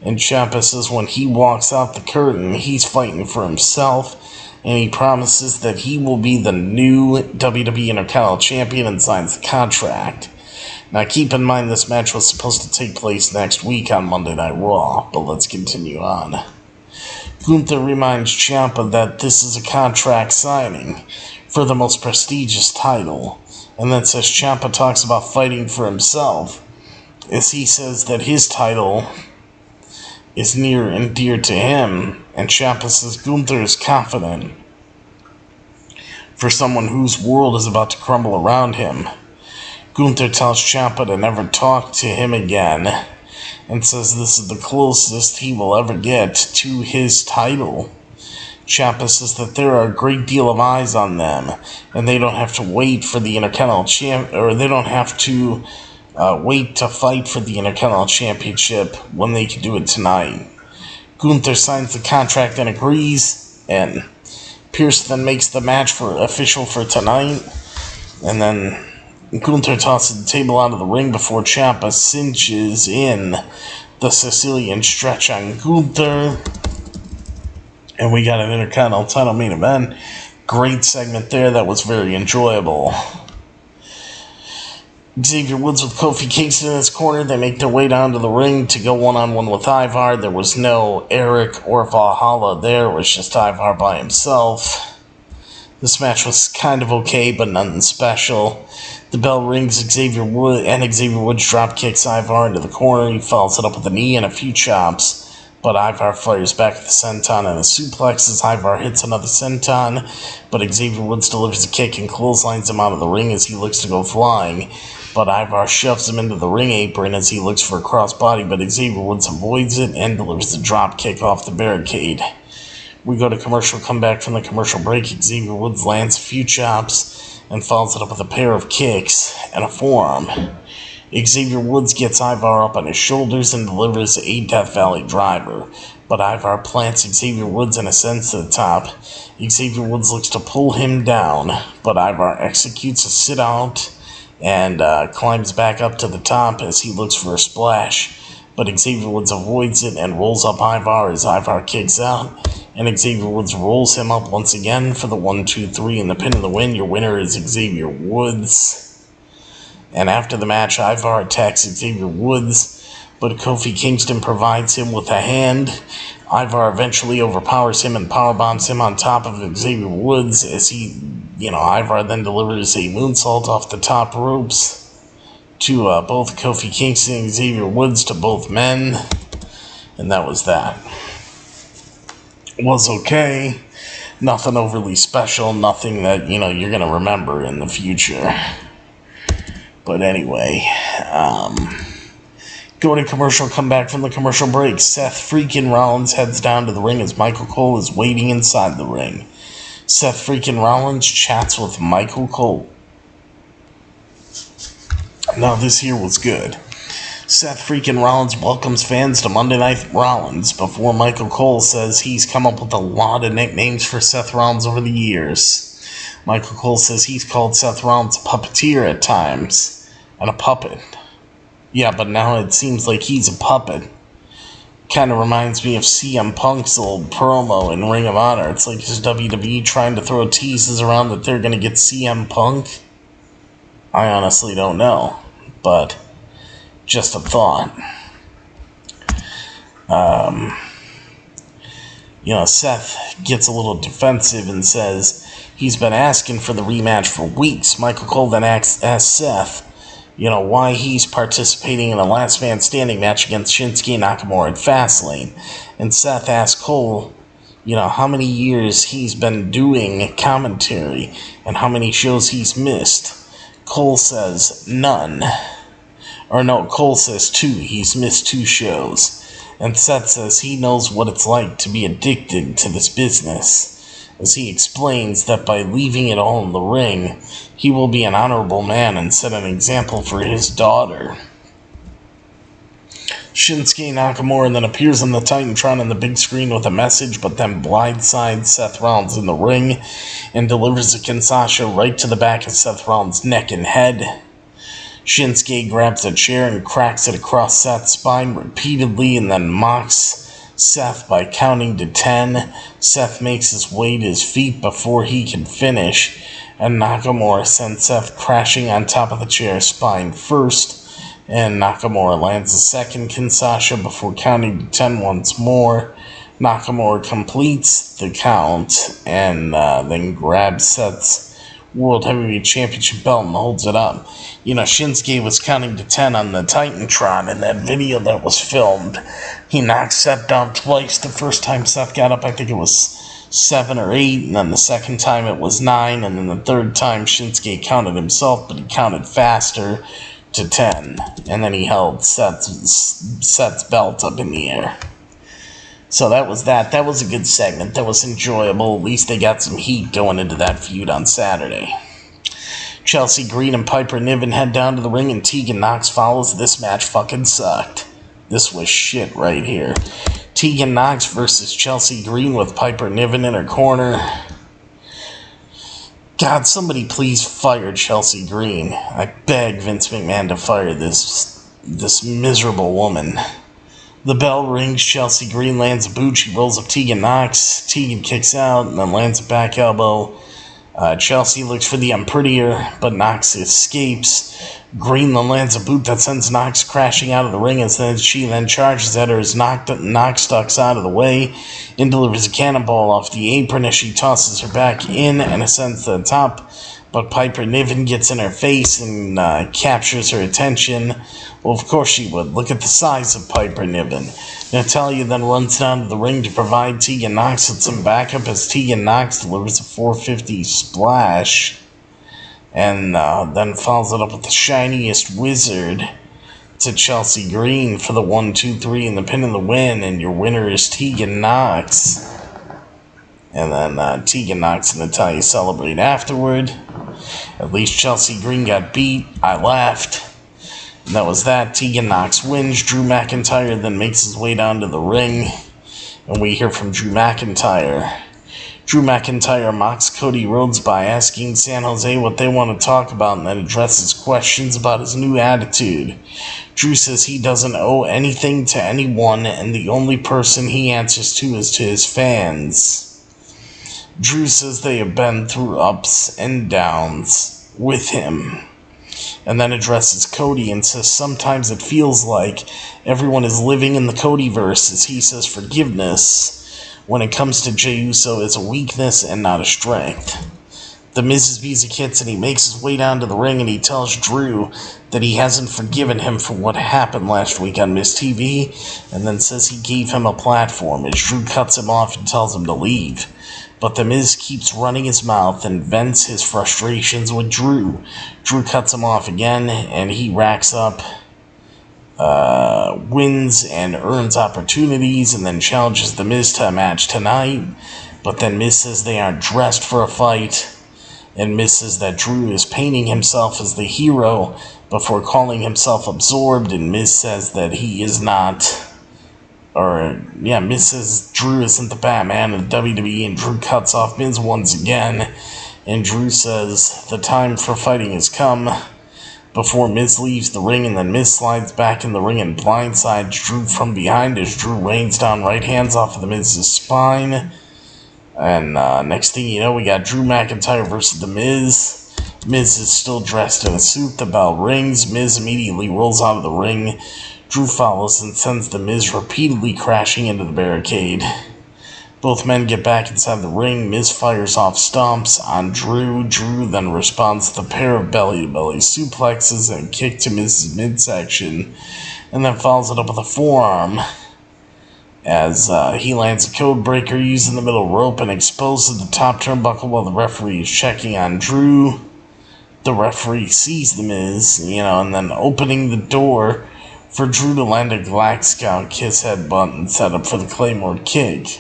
And Ciampa says when he walks out the curtain, he's fighting for himself, and he promises that he will be the new WWE Intercontinental Champion and signs the contract. Now keep in mind this match was supposed to take place next week on Monday Night Raw, but let's continue on. Gunther reminds Ciampa that this is a contract signing for the most prestigious title, and then says Ciampa talks about fighting for himself, as he says that his title is near and dear to him, and Ciampa says Gunther is confident for someone whose world is about to crumble around him. Gunther tells Ciampa to never talk to him again, and says this is the closest he will ever get to his title. Ciampa says that there are a great deal of eyes on them, and they don't have to wait for the Intercontinental or they don't have to wait to fight for the Intercontinental Championship when they can do it tonight. Gunther signs the contract and agrees, and Pearce then makes the match official for tonight, and then Gunther tosses the table out of the ring before Ciampa cinches in the Sicilian stretch on Gunther. And we got an Intercontinental title main event. Great segment there. That was very enjoyable. Xavier Woods with Kofi Kingston in his corner. They make their way down to the ring to go one-on-one with Ivar. There was no Eric or Valhalla there. It was just Ivar by himself. This match was kind of okay, but nothing special. The bell rings. Xavier Woods drop kicks Ivar into the corner. He follows it up with a knee and a few chops, but Ivar fires back at the senton and a suplex as Ivar hits another senton, but Xavier Woods delivers a kick and clotheslines him out of the ring as he looks to go flying, but Ivar shoves him into the ring apron as he looks for a crossbody, but Xavier Woods avoids it and delivers the drop kick off the barricade. We go to commercial, come back from the commercial break. Xavier Woods lands a few chops and follows it up with a pair of kicks and a forearm. Xavier Woods gets Ivar up on his shoulders and delivers a Death Valley driver, but Ivar plants Xavier Woods and ascends to the top. Xavier Woods looks to pull him down, but Ivar executes a sit-out and climbs back up to the top as he looks for a splash, but Xavier Woods avoids it and rolls up Ivar as Ivar kicks out, and Xavier Woods rolls him up once again for the 1-2-3 and the pin and the win. Your winner is Xavier Woods. And after the match, Ivar attacks Xavier Woods, but Kofi Kingston provides him with a hand. Ivar eventually overpowers him and powerbombs him on top of Xavier Woods as Ivar then delivers a moonsault off the top ropes to both Kofi Kingston and Xavier Woods, to both men. And that was that. It was okay. Nothing overly special. Nothing that, you're going to remember in the future. But anyway, go to commercial, come back from the commercial break. Seth freaking Rollins heads down to the ring as Michael Cole is waiting inside the ring. Seth freaking Rollins chats with Michael Cole. Now this here was good. Seth freaking Rollins welcomes fans to Monday Night Rollins before Michael Cole says he's come up with a lot of nicknames for Seth Rollins over the years. Michael Cole says he's called Seth Rollins a puppeteer at times, and a puppet. Yeah, but now it seems like he's a puppet. Kind of reminds me of CM Punk's old promo in Ring of Honor. It's like is WWE trying to throw teases around that they're going to get CM Punk? I honestly don't know, but just a thought. Seth gets a little defensive and says he's been asking for the rematch for weeks. Michael Cole then asks Seth, why he's participating in a last man standing match against Shinsuke Nakamura at Fastlane. And Seth asks Cole, how many years he's been doing commentary and how many shows he's missed. Cole says none. Or no, Cole says 2. He's missed 2 shows. And Seth says he knows what it's like to be addicted to this business, as he explains that by leaving it all in the ring, he will be an honorable man and set an example for his daughter. Shinsuke Nakamura then appears on the Titantron on the big screen with a message, but then blindsides Seth Rollins in the ring and delivers a Kinshasa right to the back of Seth Rollins' neck and head. Shinsuke grabs a chair and cracks it across Seth's spine repeatedly and then mocks Seth by counting to 10. Seth makes his way to his feet before he can finish, and Nakamura sends Seth crashing on top of the chair spine first, and Nakamura lands a second Kinshasa before counting to 10 once more. Nakamura completes the count and then grabs Seth's World Heavyweight Championship belt and holds it up. Shinsuke was counting to 10 on the Titantron in that video that was filmed. He knocked Seth down twice. The first time Seth got up, I think it was 7 or 8, and then the second time it was 9, and then the third time Shinsuke counted himself, but he counted faster to 10, and then he held Seth's belt up in the air. So that was that. That was a good segment. That was enjoyable. At least they got some heat going into that feud on Saturday. Chelsea Green and Piper Niven head down to the ring, and Tegan Nox follows. This match fucking sucked. This was shit right here. Tegan Nox versus Chelsea Green with Piper Niven in her corner. God, somebody please fire Chelsea Green. I beg Vince McMahon to fire this miserable woman. The bell rings, Chelsea Green lands a boot, she rolls up Tegan Nox. Tegan kicks out and then lands a back elbow. Chelsea looks for the I'm prettier, but Nox escapes. Green then lands a boot that sends Nox crashing out of the ring, and she then charges at her as Nox ducks out of the way and delivers a cannonball off the apron as she tosses her back in and ascends to the top. But Piper Niven gets in her face and captures her attention. Well, of course she would. Look at the size of Piper Niven. Natalya then runs down to the ring to provide Tegan Nox with some backup as Tegan Nox delivers a 450 splash. And then follows it up with the shiniest wizard to Chelsea Green for the 1-2-3 and the pin and the win. And your winner is Tegan Nox. And then Tegan Nox and Natalya celebrate afterward. At least Chelsea Green got beat. I laughed. And that was that. Tegan Nox wins. Drew McIntyre then makes his way down to the ring. And we hear from Drew McIntyre. Drew McIntyre mocks Cody Rhodes by asking San Jose what they want to talk about and then addresses questions about his new attitude. Drew says he doesn't owe anything to anyone and the only person he answers to is to his fans. Drew says they have been through ups and downs with him. and then addresses Cody and says sometimes it feels like everyone is living in the Codyverse, as he says forgiveness, when it comes to Jey Uso, is a weakness and not a strength. The Miz is music hits and he makes his way down to the ring and he tells Drew that he hasn't forgiven him for what happened last week on Miz TV, and then says he gave him a platform as Drew cuts him off and tells him to leave. But the Miz keeps running his mouth and vents his frustrations with Drew. Drew cuts him off again and he racks up wins and earns opportunities and then challenges the Miz to a match tonight. But then Miz says they aren't dressed for a fight. And Miz says that Drew is painting himself as the hero before calling himself absorbed, and Miz says that he is not, Miz says Drew isn't the Batman of WWE, and Drew cuts off Miz once again, and Drew says the time for fighting has come before Miz leaves the ring, and then Miz slides back in the ring and blindsides Drew from behind as Drew rains down right hands off of the Miz's spine. And next thing you know, we got Drew McIntyre versus The Miz. Miz is still dressed in a suit. The bell rings. Miz immediately rolls out of the ring. Drew follows and sends The Miz repeatedly crashing into the barricade. Both men get back inside the ring. Miz fires off stomps on Drew. Drew then responds to a pair of belly-to-belly suplexes and a kick to Miz's midsection, and then follows it up with a forearm, as he lands a code breaker using the middle rope and exposes the top turnbuckle while the referee is checking on Drew. The referee sees the Miz, and then opening the door for Drew to land a Black Scout kiss headbutt and set up for the Claymore kick,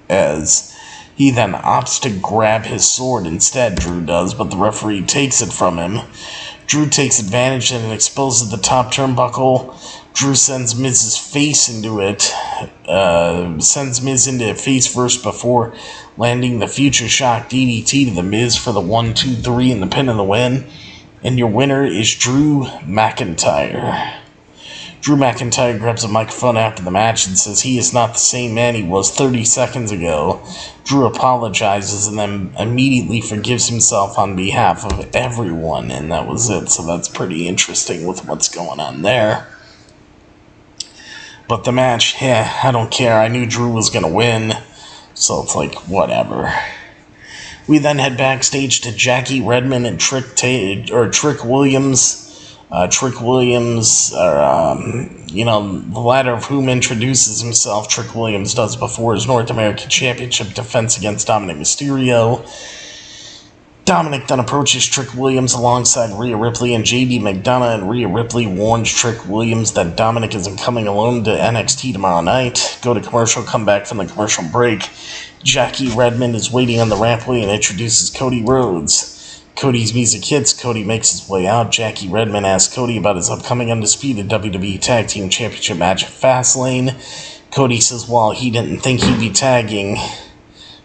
as he then opts to grab his sword instead, Drew does, but the referee takes it from him. Drew takes advantage and exposes the top turnbuckle. Drew sends Miz's face into it, sends Miz into face first before landing the Future Shock DDT to the Miz for the 1-2-3 and the pin and the win. And your winner is Drew McIntyre. Drew McIntyre grabs a microphone after the match and says he is not the same man he was 30 seconds ago. Drew apologizes and then immediately forgives himself on behalf of everyone, and that was it. So that's pretty interesting with what's going on there. But the match, I don't care. I knew Drew was going to win, so it's like, whatever. We then head backstage to Jackie Redmond and Trick Williams. Trick Williams, the latter of whom introduces himself, Trick Williams does before his North American Championship defense against Dominic Mysterio. Dominic then approaches Trick Williams alongside Rhea Ripley and JD McDonough, and Rhea Ripley warns Trick Williams that Dominic isn't coming alone to NXT tomorrow night. Go to commercial, come back from the commercial break. Jackie Redmond is waiting on the rampway and introduces Cody Rhodes. Cody's music hits. Cody makes his way out. Jackie Redmond asks Cody about his upcoming undisputed WWE Tag Team Championship match at Fastlane. Cody says while he didn't think he'd be tagging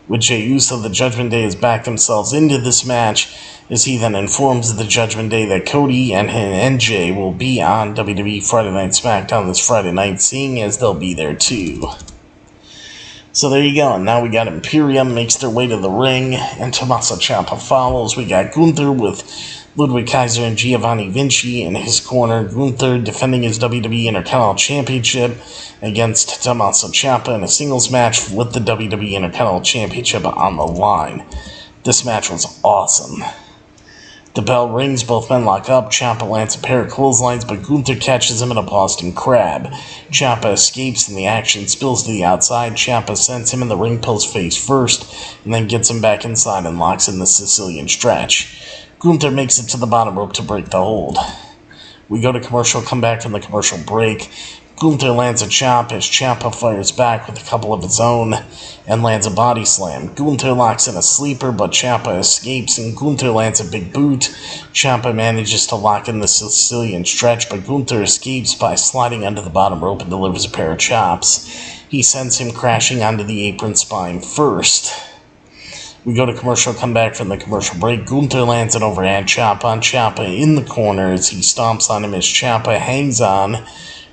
with Jey Uso, the Judgment Day has backed themselves into this match, as he then informs the Judgment Day that Cody and Jey will be on WWE Friday Night SmackDown this Friday night, seeing as they'll be there too. So there you go, and now we got Imperium makes their way to the ring, and Tommaso Ciampa follows. We got Gunther with Ludwig Kaiser and Giovanni Vinci in his corner. Gunther defending his WWE Intercontinental Championship against Tommaso Ciampa in a singles match with the WWE Intercontinental Championship on the line. This match was awesome. The bell rings, both men lock up. Ciampa lands a pair of clotheslines, but Gunther catches him in a Boston Crab. Ciampa escapes and the action spills to the outside. Ciampa sends him in the ring post face first, and then gets him back inside and locks in the Sicilian stretch. Gunther makes it to the bottom rope to break the hold. We go to commercial, come back from the commercial break. Gunther lands a chop as Ciampa fires back with a couple of his own and lands a body slam. Gunther locks in a sleeper, but Ciampa escapes and Gunther lands a big boot. Ciampa manages to lock in the Sicilian stretch, but Gunther escapes by sliding under the bottom rope and delivers a pair of chops. He sends him crashing onto the apron spine first. We go to commercial, come back from the commercial break. Gunther lands an overhand chop on Ciampa in the corner as he stomps on him as Ciampa hangs on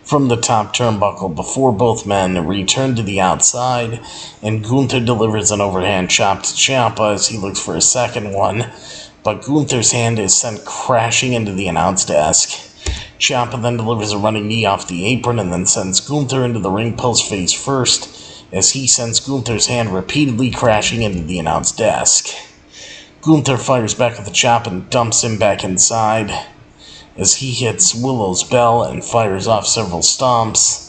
from the top turnbuckle before both men return to the outside, and Gunther delivers an overhand chop to Ciampa as he looks for a second one. but Gunther's hand is sent crashing into the announce desk. Ciampa then delivers a running knee off the apron and then sends Gunther into the ring post face first, as he sends Gunther's hand repeatedly crashing into the announce desk. Gunther fires back with a chop and dumps him back inside, as he hits Willow's bell and fires off several stomps.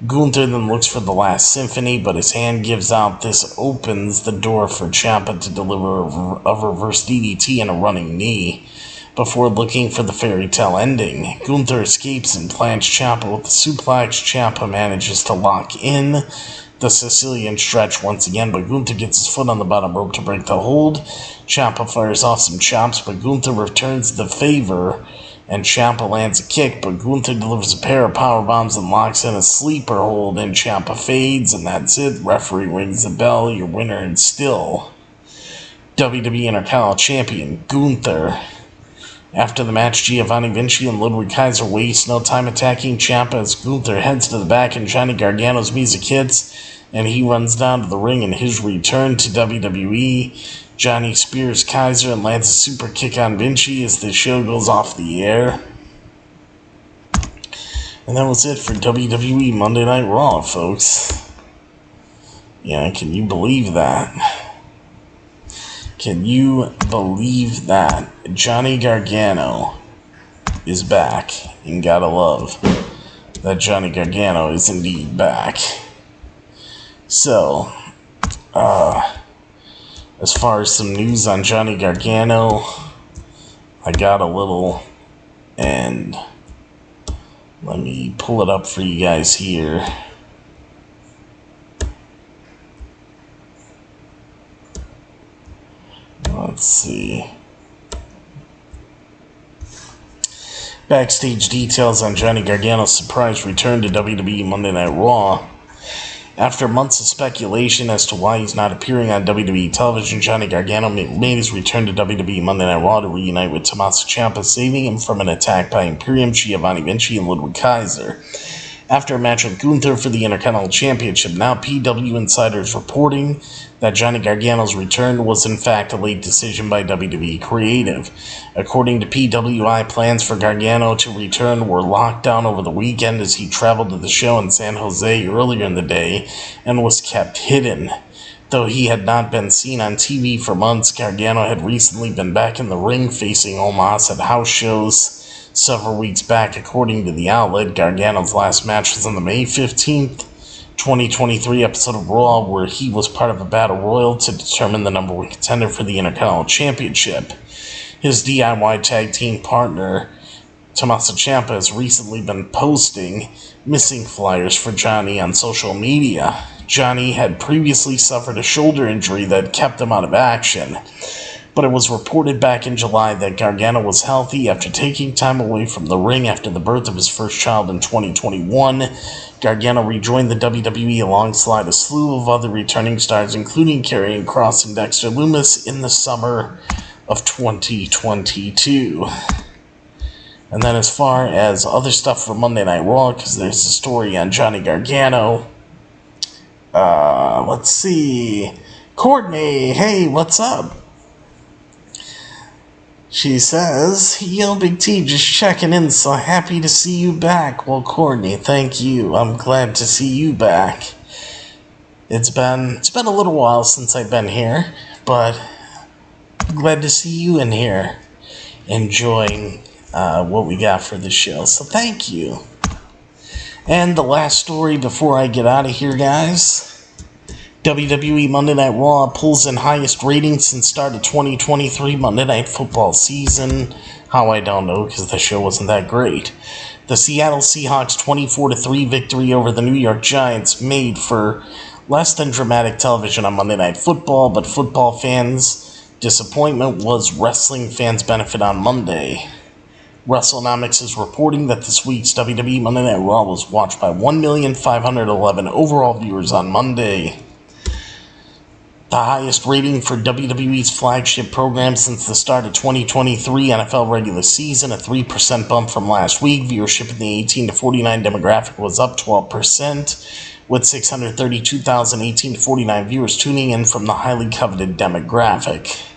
Gunther then looks for the last symphony, but his hand gives out. This opens the door for Ciampa to deliver a reverse DDT and a running knee, before looking for the fairy tale ending. Gunther escapes and plants Ciampa with the suplex. Ciampa manages to lock in the Sicilian stretch once again, but Gunther gets his foot on the bottom rope to break the hold. Ciampa fires off some chops, but Gunther returns the favor, and Ciampa lands a kick, but Gunther delivers a pair of power bombs and locks in a sleeper hold, and Ciampa fades, and that's it. Referee rings the bell. Your winner and still WWE Intercontinental Champion Gunther. After the match, Giovanni Vinci and Ludwig Kaiser waste no time attacking Ciampa as Gunther heads to the back and Johnny Gargano's music hits, and he runs down to the ring in his return to WWE. Johnny spears Kaiser and lands a super kick on Vinci as the show goes off the air. And that was it for WWE Monday Night Raw, folks. Yeah, can you believe that? Can you believe that? Johnny Gargano is back, and gotta love that Johnny Gargano is indeed back. So, as far as some news on Johnny Gargano, I got a little, and let me pull it up for you guys here. Let's see. Backstage details on Johnny Gargano's surprise return to WWE Monday Night Raw. After months of speculation as to why he's not appearing on WWE television, Johnny Gargano made his return to WWE Monday Night Raw to reunite with Tommaso Ciampa, saving him from an attack by Imperium, Giovanni Vinci, and Ludwig Kaiser. After a match with Gunther for the Intercontinental Championship, now PW Insider's reporting that Johnny Gargano's return was in fact a late decision by WWE Creative. According to PWI, plans for Gargano to return were locked down over the weekend as he traveled to the show in San Jose earlier in the day and was kept hidden. Though he had not been seen on TV for months, Gargano had recently been back in the ring facing Omos at house shows several weeks back. According to the outlet, Gargano's last match was on the May 15th, 2023 episode of Raw, where he was part of a battle royal to determine the number one contender for the Intercontinental Championship. His DIY tag team partner, Tommaso Ciampa, has recently been posting missing flyers for Johnny on social media. Johnny had previously suffered a shoulder injury that kept him out of action, but it was reported back in July that Gargano was healthy after taking time away from the ring after the birth of his first child in 2021. Gargano rejoined the WWE alongside a slew of other returning stars, including Karrion Kross and Dexter Lumis, in the summer of 2022. And then as far as other stuff for Monday Night Raw, because there's a story on Johnny Gargano, let's see. Courtney, hey, what's up? She says, yo, Big T, just checking in, so happy to see you back. Well, Courtney, thank you. I'm glad to see you back. It's been a little while since I've been here, but I'm glad to see you in here enjoying what we got for the show. So thank you. And the last story before I get out of here, guys. WWE Monday Night Raw pulls in highest ratings since start of 2023 Monday Night Football season. How, I don't know, because the show wasn't that great. The Seattle Seahawks 24-3 victory over the New York Giants made for less than dramatic television on Monday Night Football, but football fans' disappointment was wrestling fans' benefit on Monday. WrestleNomics is reporting that this week's WWE Monday Night Raw was watched by 1,511,000 overall viewers on Monday. The highest rating for WWE's flagship program since the start of 2023 NFL regular season, a 3% bump from last week. Viewership in the 18 to 49 demographic was up 12%, with 632,000 18 to 49 viewers tuning in from the highly coveted demographic.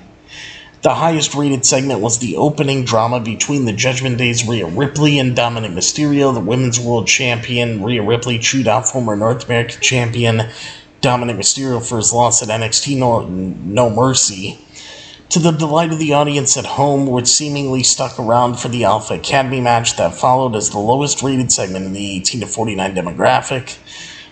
The highest rated segment was the opening drama between the Judgment Day's Rhea Ripley and Dominic Mysterio. The Women's World Champion Rhea Ripley chewed out former North American Champion Dominic Mysterio for his loss at NXT No Mercy. To the delight of the audience at home, which seemingly stuck around for the Alpha Academy match that followed as the lowest rated segment in the 18 to 49 demographic,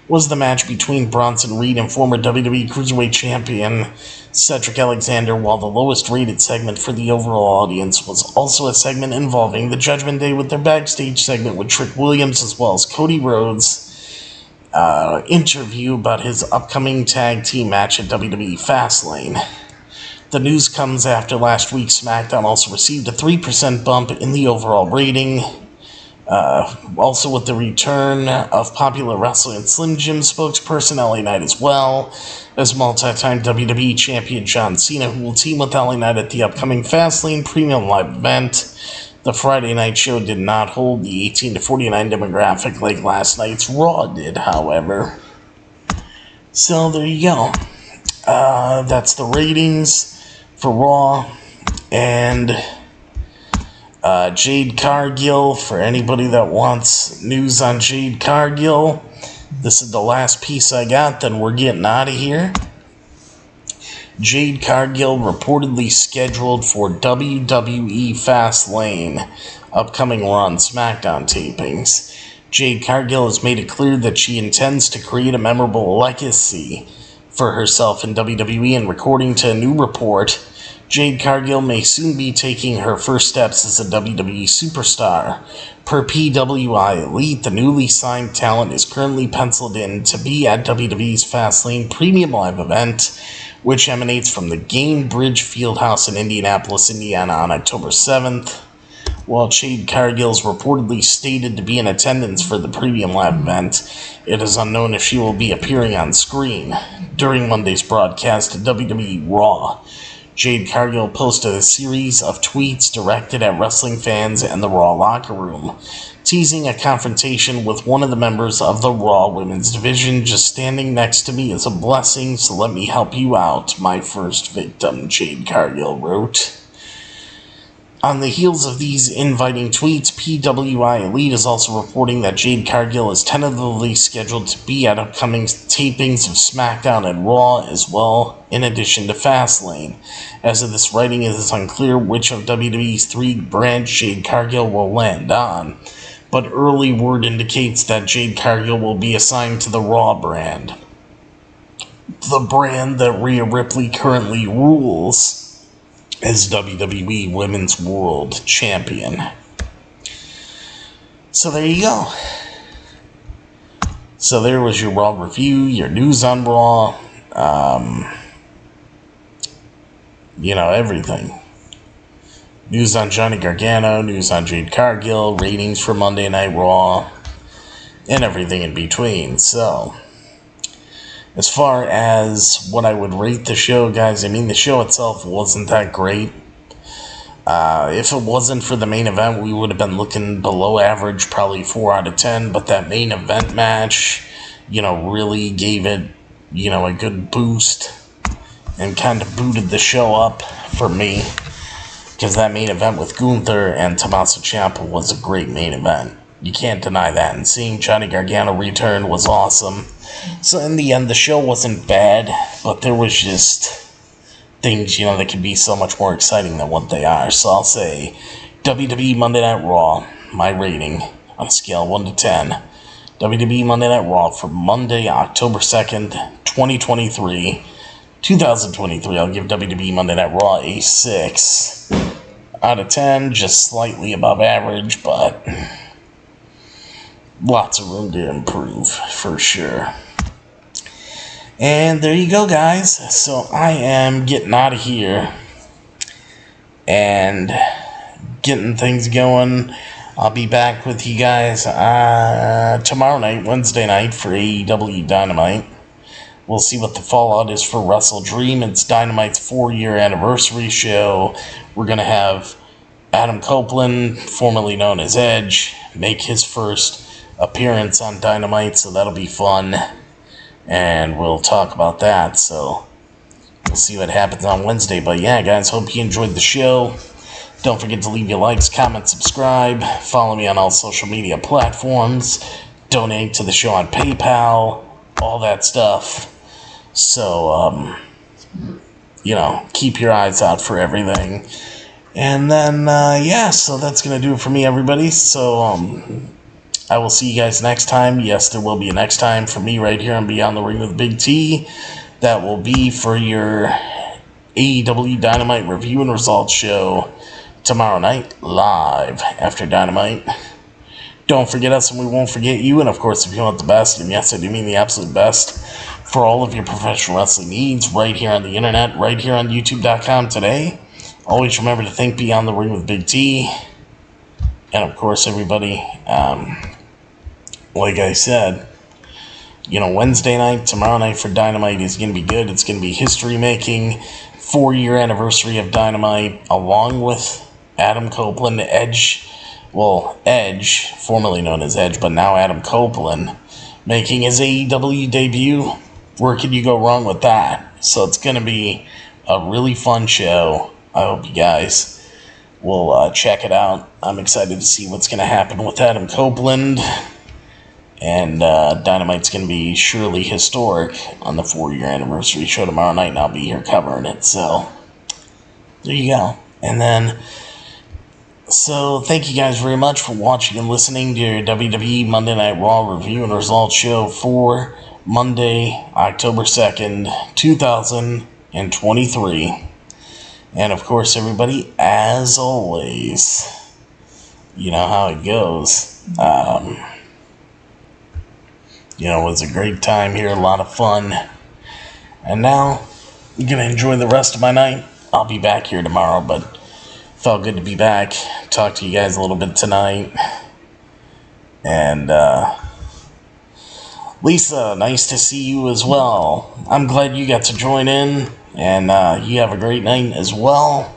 was the match between Bronson Reed and former WWE Cruiserweight Champion Cedric Alexander, while the lowest rated segment for the overall audience was also a segment involving the Judgment Day with their backstage segment with Trick Williams as well as Cody Rhodes' interview about his upcoming tag team match at WWE Fastlane. The news comes after last week's SmackDown also received a 3% bump in the overall rating. Also with the return of popular wrestling and Slim Jim spokesperson LA Knight as well, as multi-time WWE champion John Cena, who will team with LA Knight at the upcoming Fastlane Premium Live event. The Friday night show did not hold the 18 to 49 demographic like last night's Raw did, however. So there you go. That's the ratings for Raw. And Jade Cargill, for anybody that wants news on Jade Cargill, this is the last piece I got, then we're getting out of here. Jade Cargill reportedly scheduled for WWE Fastlane, upcoming Raw and SmackDown tapings. Jade Cargill has made it clear that she intends to create a memorable legacy for herself in WWE, and according to a new report, Jade Cargill may soon be taking her first steps as a WWE superstar. Per PWI Elite, the newly signed talent is currently penciled in to be at WWE's Fastlane Premium Live event, which emanates from the Gainbridge Fieldhouse in Indianapolis, Indiana on October 7th. While Jade Cargill is reportedly stated to be in attendance for the Premium Live event, it is unknown if she will be appearing on screen. During Monday's broadcast of WWE Raw, Jade Cargill posted a series of tweets directed at wrestling fans and the Raw locker room, teasing a confrontation with one of the members of the Raw women's division. "Just standing next to me is a blessing, so let me help you out, my first victim," Jade Cargill wrote. On the heels of these inviting tweets, PWI Elite is also reporting that Jade Cargill is tentatively scheduled to be at upcoming tapings of SmackDown and Raw as well, in addition to Fastlane. As of this writing, it is unclear which of WWE's three brands Jade Cargill will land on, but early word indicates that Jade Cargill will be assigned to the Raw brand, the brand that Rhea Ripley currently rules as WWE Women's World Champion. So there you go. So there was your Raw review, your news on Raw, everything. News on Johnny Gargano, news on Jade Cargill, ratings for Monday Night Raw, and everything in between. So as far as what I would rate the show, guys, the show itself wasn't that great. If it wasn't for the main event, we would have been looking below average, probably 4 out of 10. But that main event match, really gave it, a good boost and kind of booted the show up for me. Because that main event with Gunther and Tommaso Ciampa was a great main event. You can't deny that. And seeing Johnny Gargano return was awesome. So in the end, the show wasn't bad, but there was just things, that could be so much more exciting than what they are. So I'll say WWE Monday Night Raw, my rating on a scale of 1 to 10. WWE Monday Night Raw for Monday, October 2nd, 2023. I'll give WWE Monday Night Raw a 6 out of 10, just slightly above average, but lots of room to improve, for sure. And there you go, guys. So I am getting out of here and getting things going. I'll be back with you guys tomorrow night, Wednesday night, for AEW Dynamite. We'll see what the fallout is for Wrestle Dream. It's Dynamite's 4-year anniversary show. We're going to have Adam Copeland, formerly known as Edge, make his first appearance on Dynamite, so that'll be fun. And we'll talk about that. So we'll see what happens on Wednesday. But yeah, guys, hope you enjoyed the show. Don't forget to leave your likes, comment, subscribe. Follow me on all social media platforms. Donate to the show on PayPal. All that stuff. So, keep your eyes out for everything. And then, so that's going to do it for me, everybody. So, I will see you guys next time. Yes, there will be a next time for me right here on Beyond the Ring with Big T. That will be for your AEW Dynamite review and results show tomorrow night, live after Dynamite. Don't forget us and we won't forget you. And of course, if you want the best, and yes, I do mean the absolute best, for all of your professional wrestling needs, right here on the internet, right here on YouTube.com today. Always remember to think Beyond the Ring with Big T. And of course, everybody, like I said, Wednesday night, tomorrow night for Dynamite is going to be good. It's going to be history-making, 4-year anniversary of Dynamite, along with Adam Copeland, Edge, formerly known as Edge, but now Adam Copeland, making his AEW debut. Where can you go wrong with that? So it's going to be a really fun show. I hope you guys will check it out. I'm excited to see what's going to happen with Adam Copeland. And Dynamite's going to be surely historic on the 4-year anniversary show tomorrow night, and I'll be here covering it. So, there you go. And then, so thank you guys very much for watching and listening to your WWE Monday Night Raw review and results show for Monday, October 2nd, 2023. And of course, everybody, as always, you know how it goes. It was a great time here, a lot of fun. And now, I'm going to enjoy the rest of my night. I'll be back here tomorrow, but felt good to be back. Talk to you guys a little bit tonight. And, Lisa, nice to see you as well. I'm glad you got to join in, and you have a great night as well.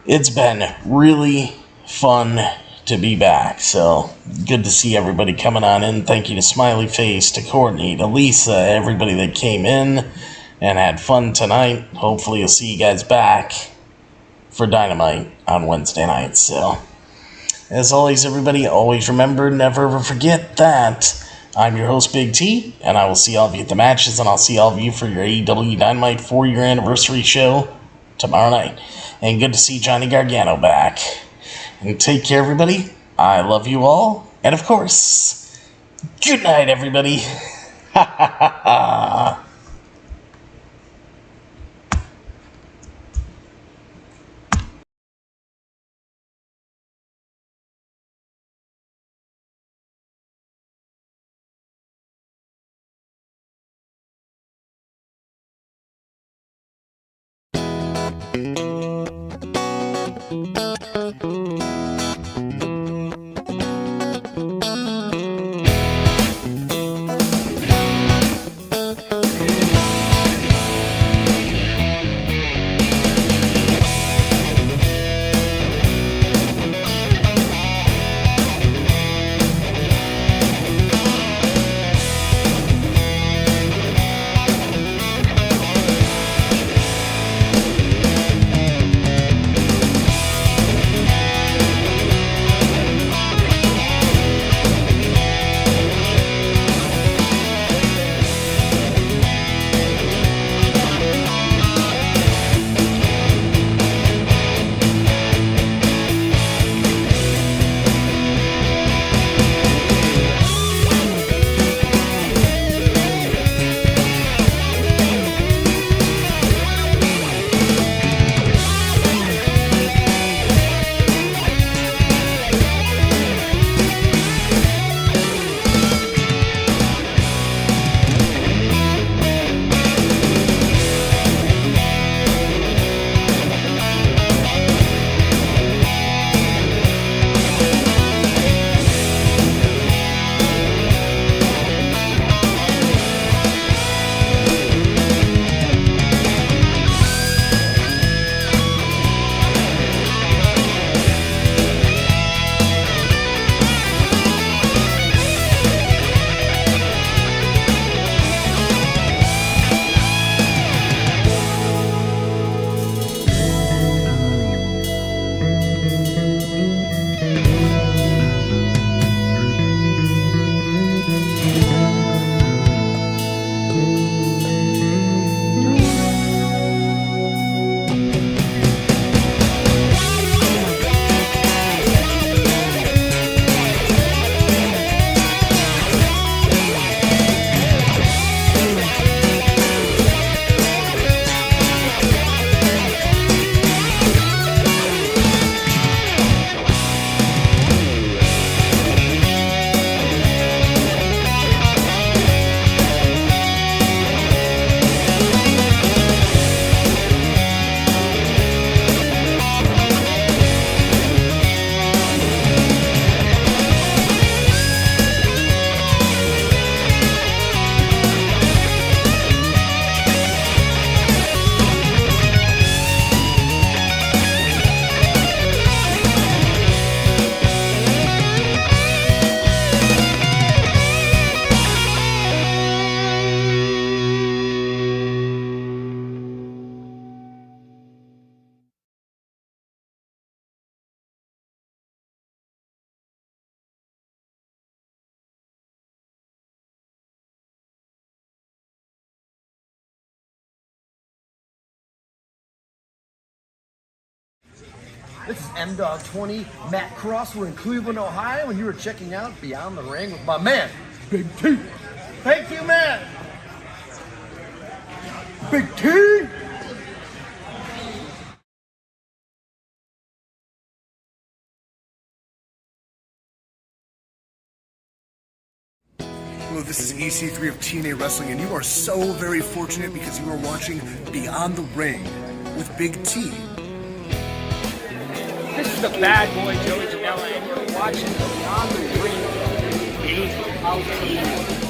It's been really fun to be back, so good to see everybody coming on in. Thank you to Smiley Face, to Courtney, to Lisa, everybody that came in and had fun tonight. Hopefully you'll see you guys back for Dynamite on Wednesday night. So, as always, everybody, always remember, never ever forget that I'm your host, Big T, and I will see all of you at the matches, and I'll see all of you for your AEW Dynamite 4-year anniversary show tomorrow night. And good to see Johnny Gargano back. And take care, everybody. I love you all. And of course, good night, everybody. Ha ha ha ha. This is M-Dog 20, Matt Cross. We're in Cleveland, Ohio, and you were checking out Beyond the Ring with my man, Big T. Thank you, man. Big T. Hello, this is EC3 of TNA Wrestling, and you are so very fortunate because you are watching Beyond the Ring with Big T. This is the bad boy Joey Janela, and you're watching Beyond the Ring. AEW.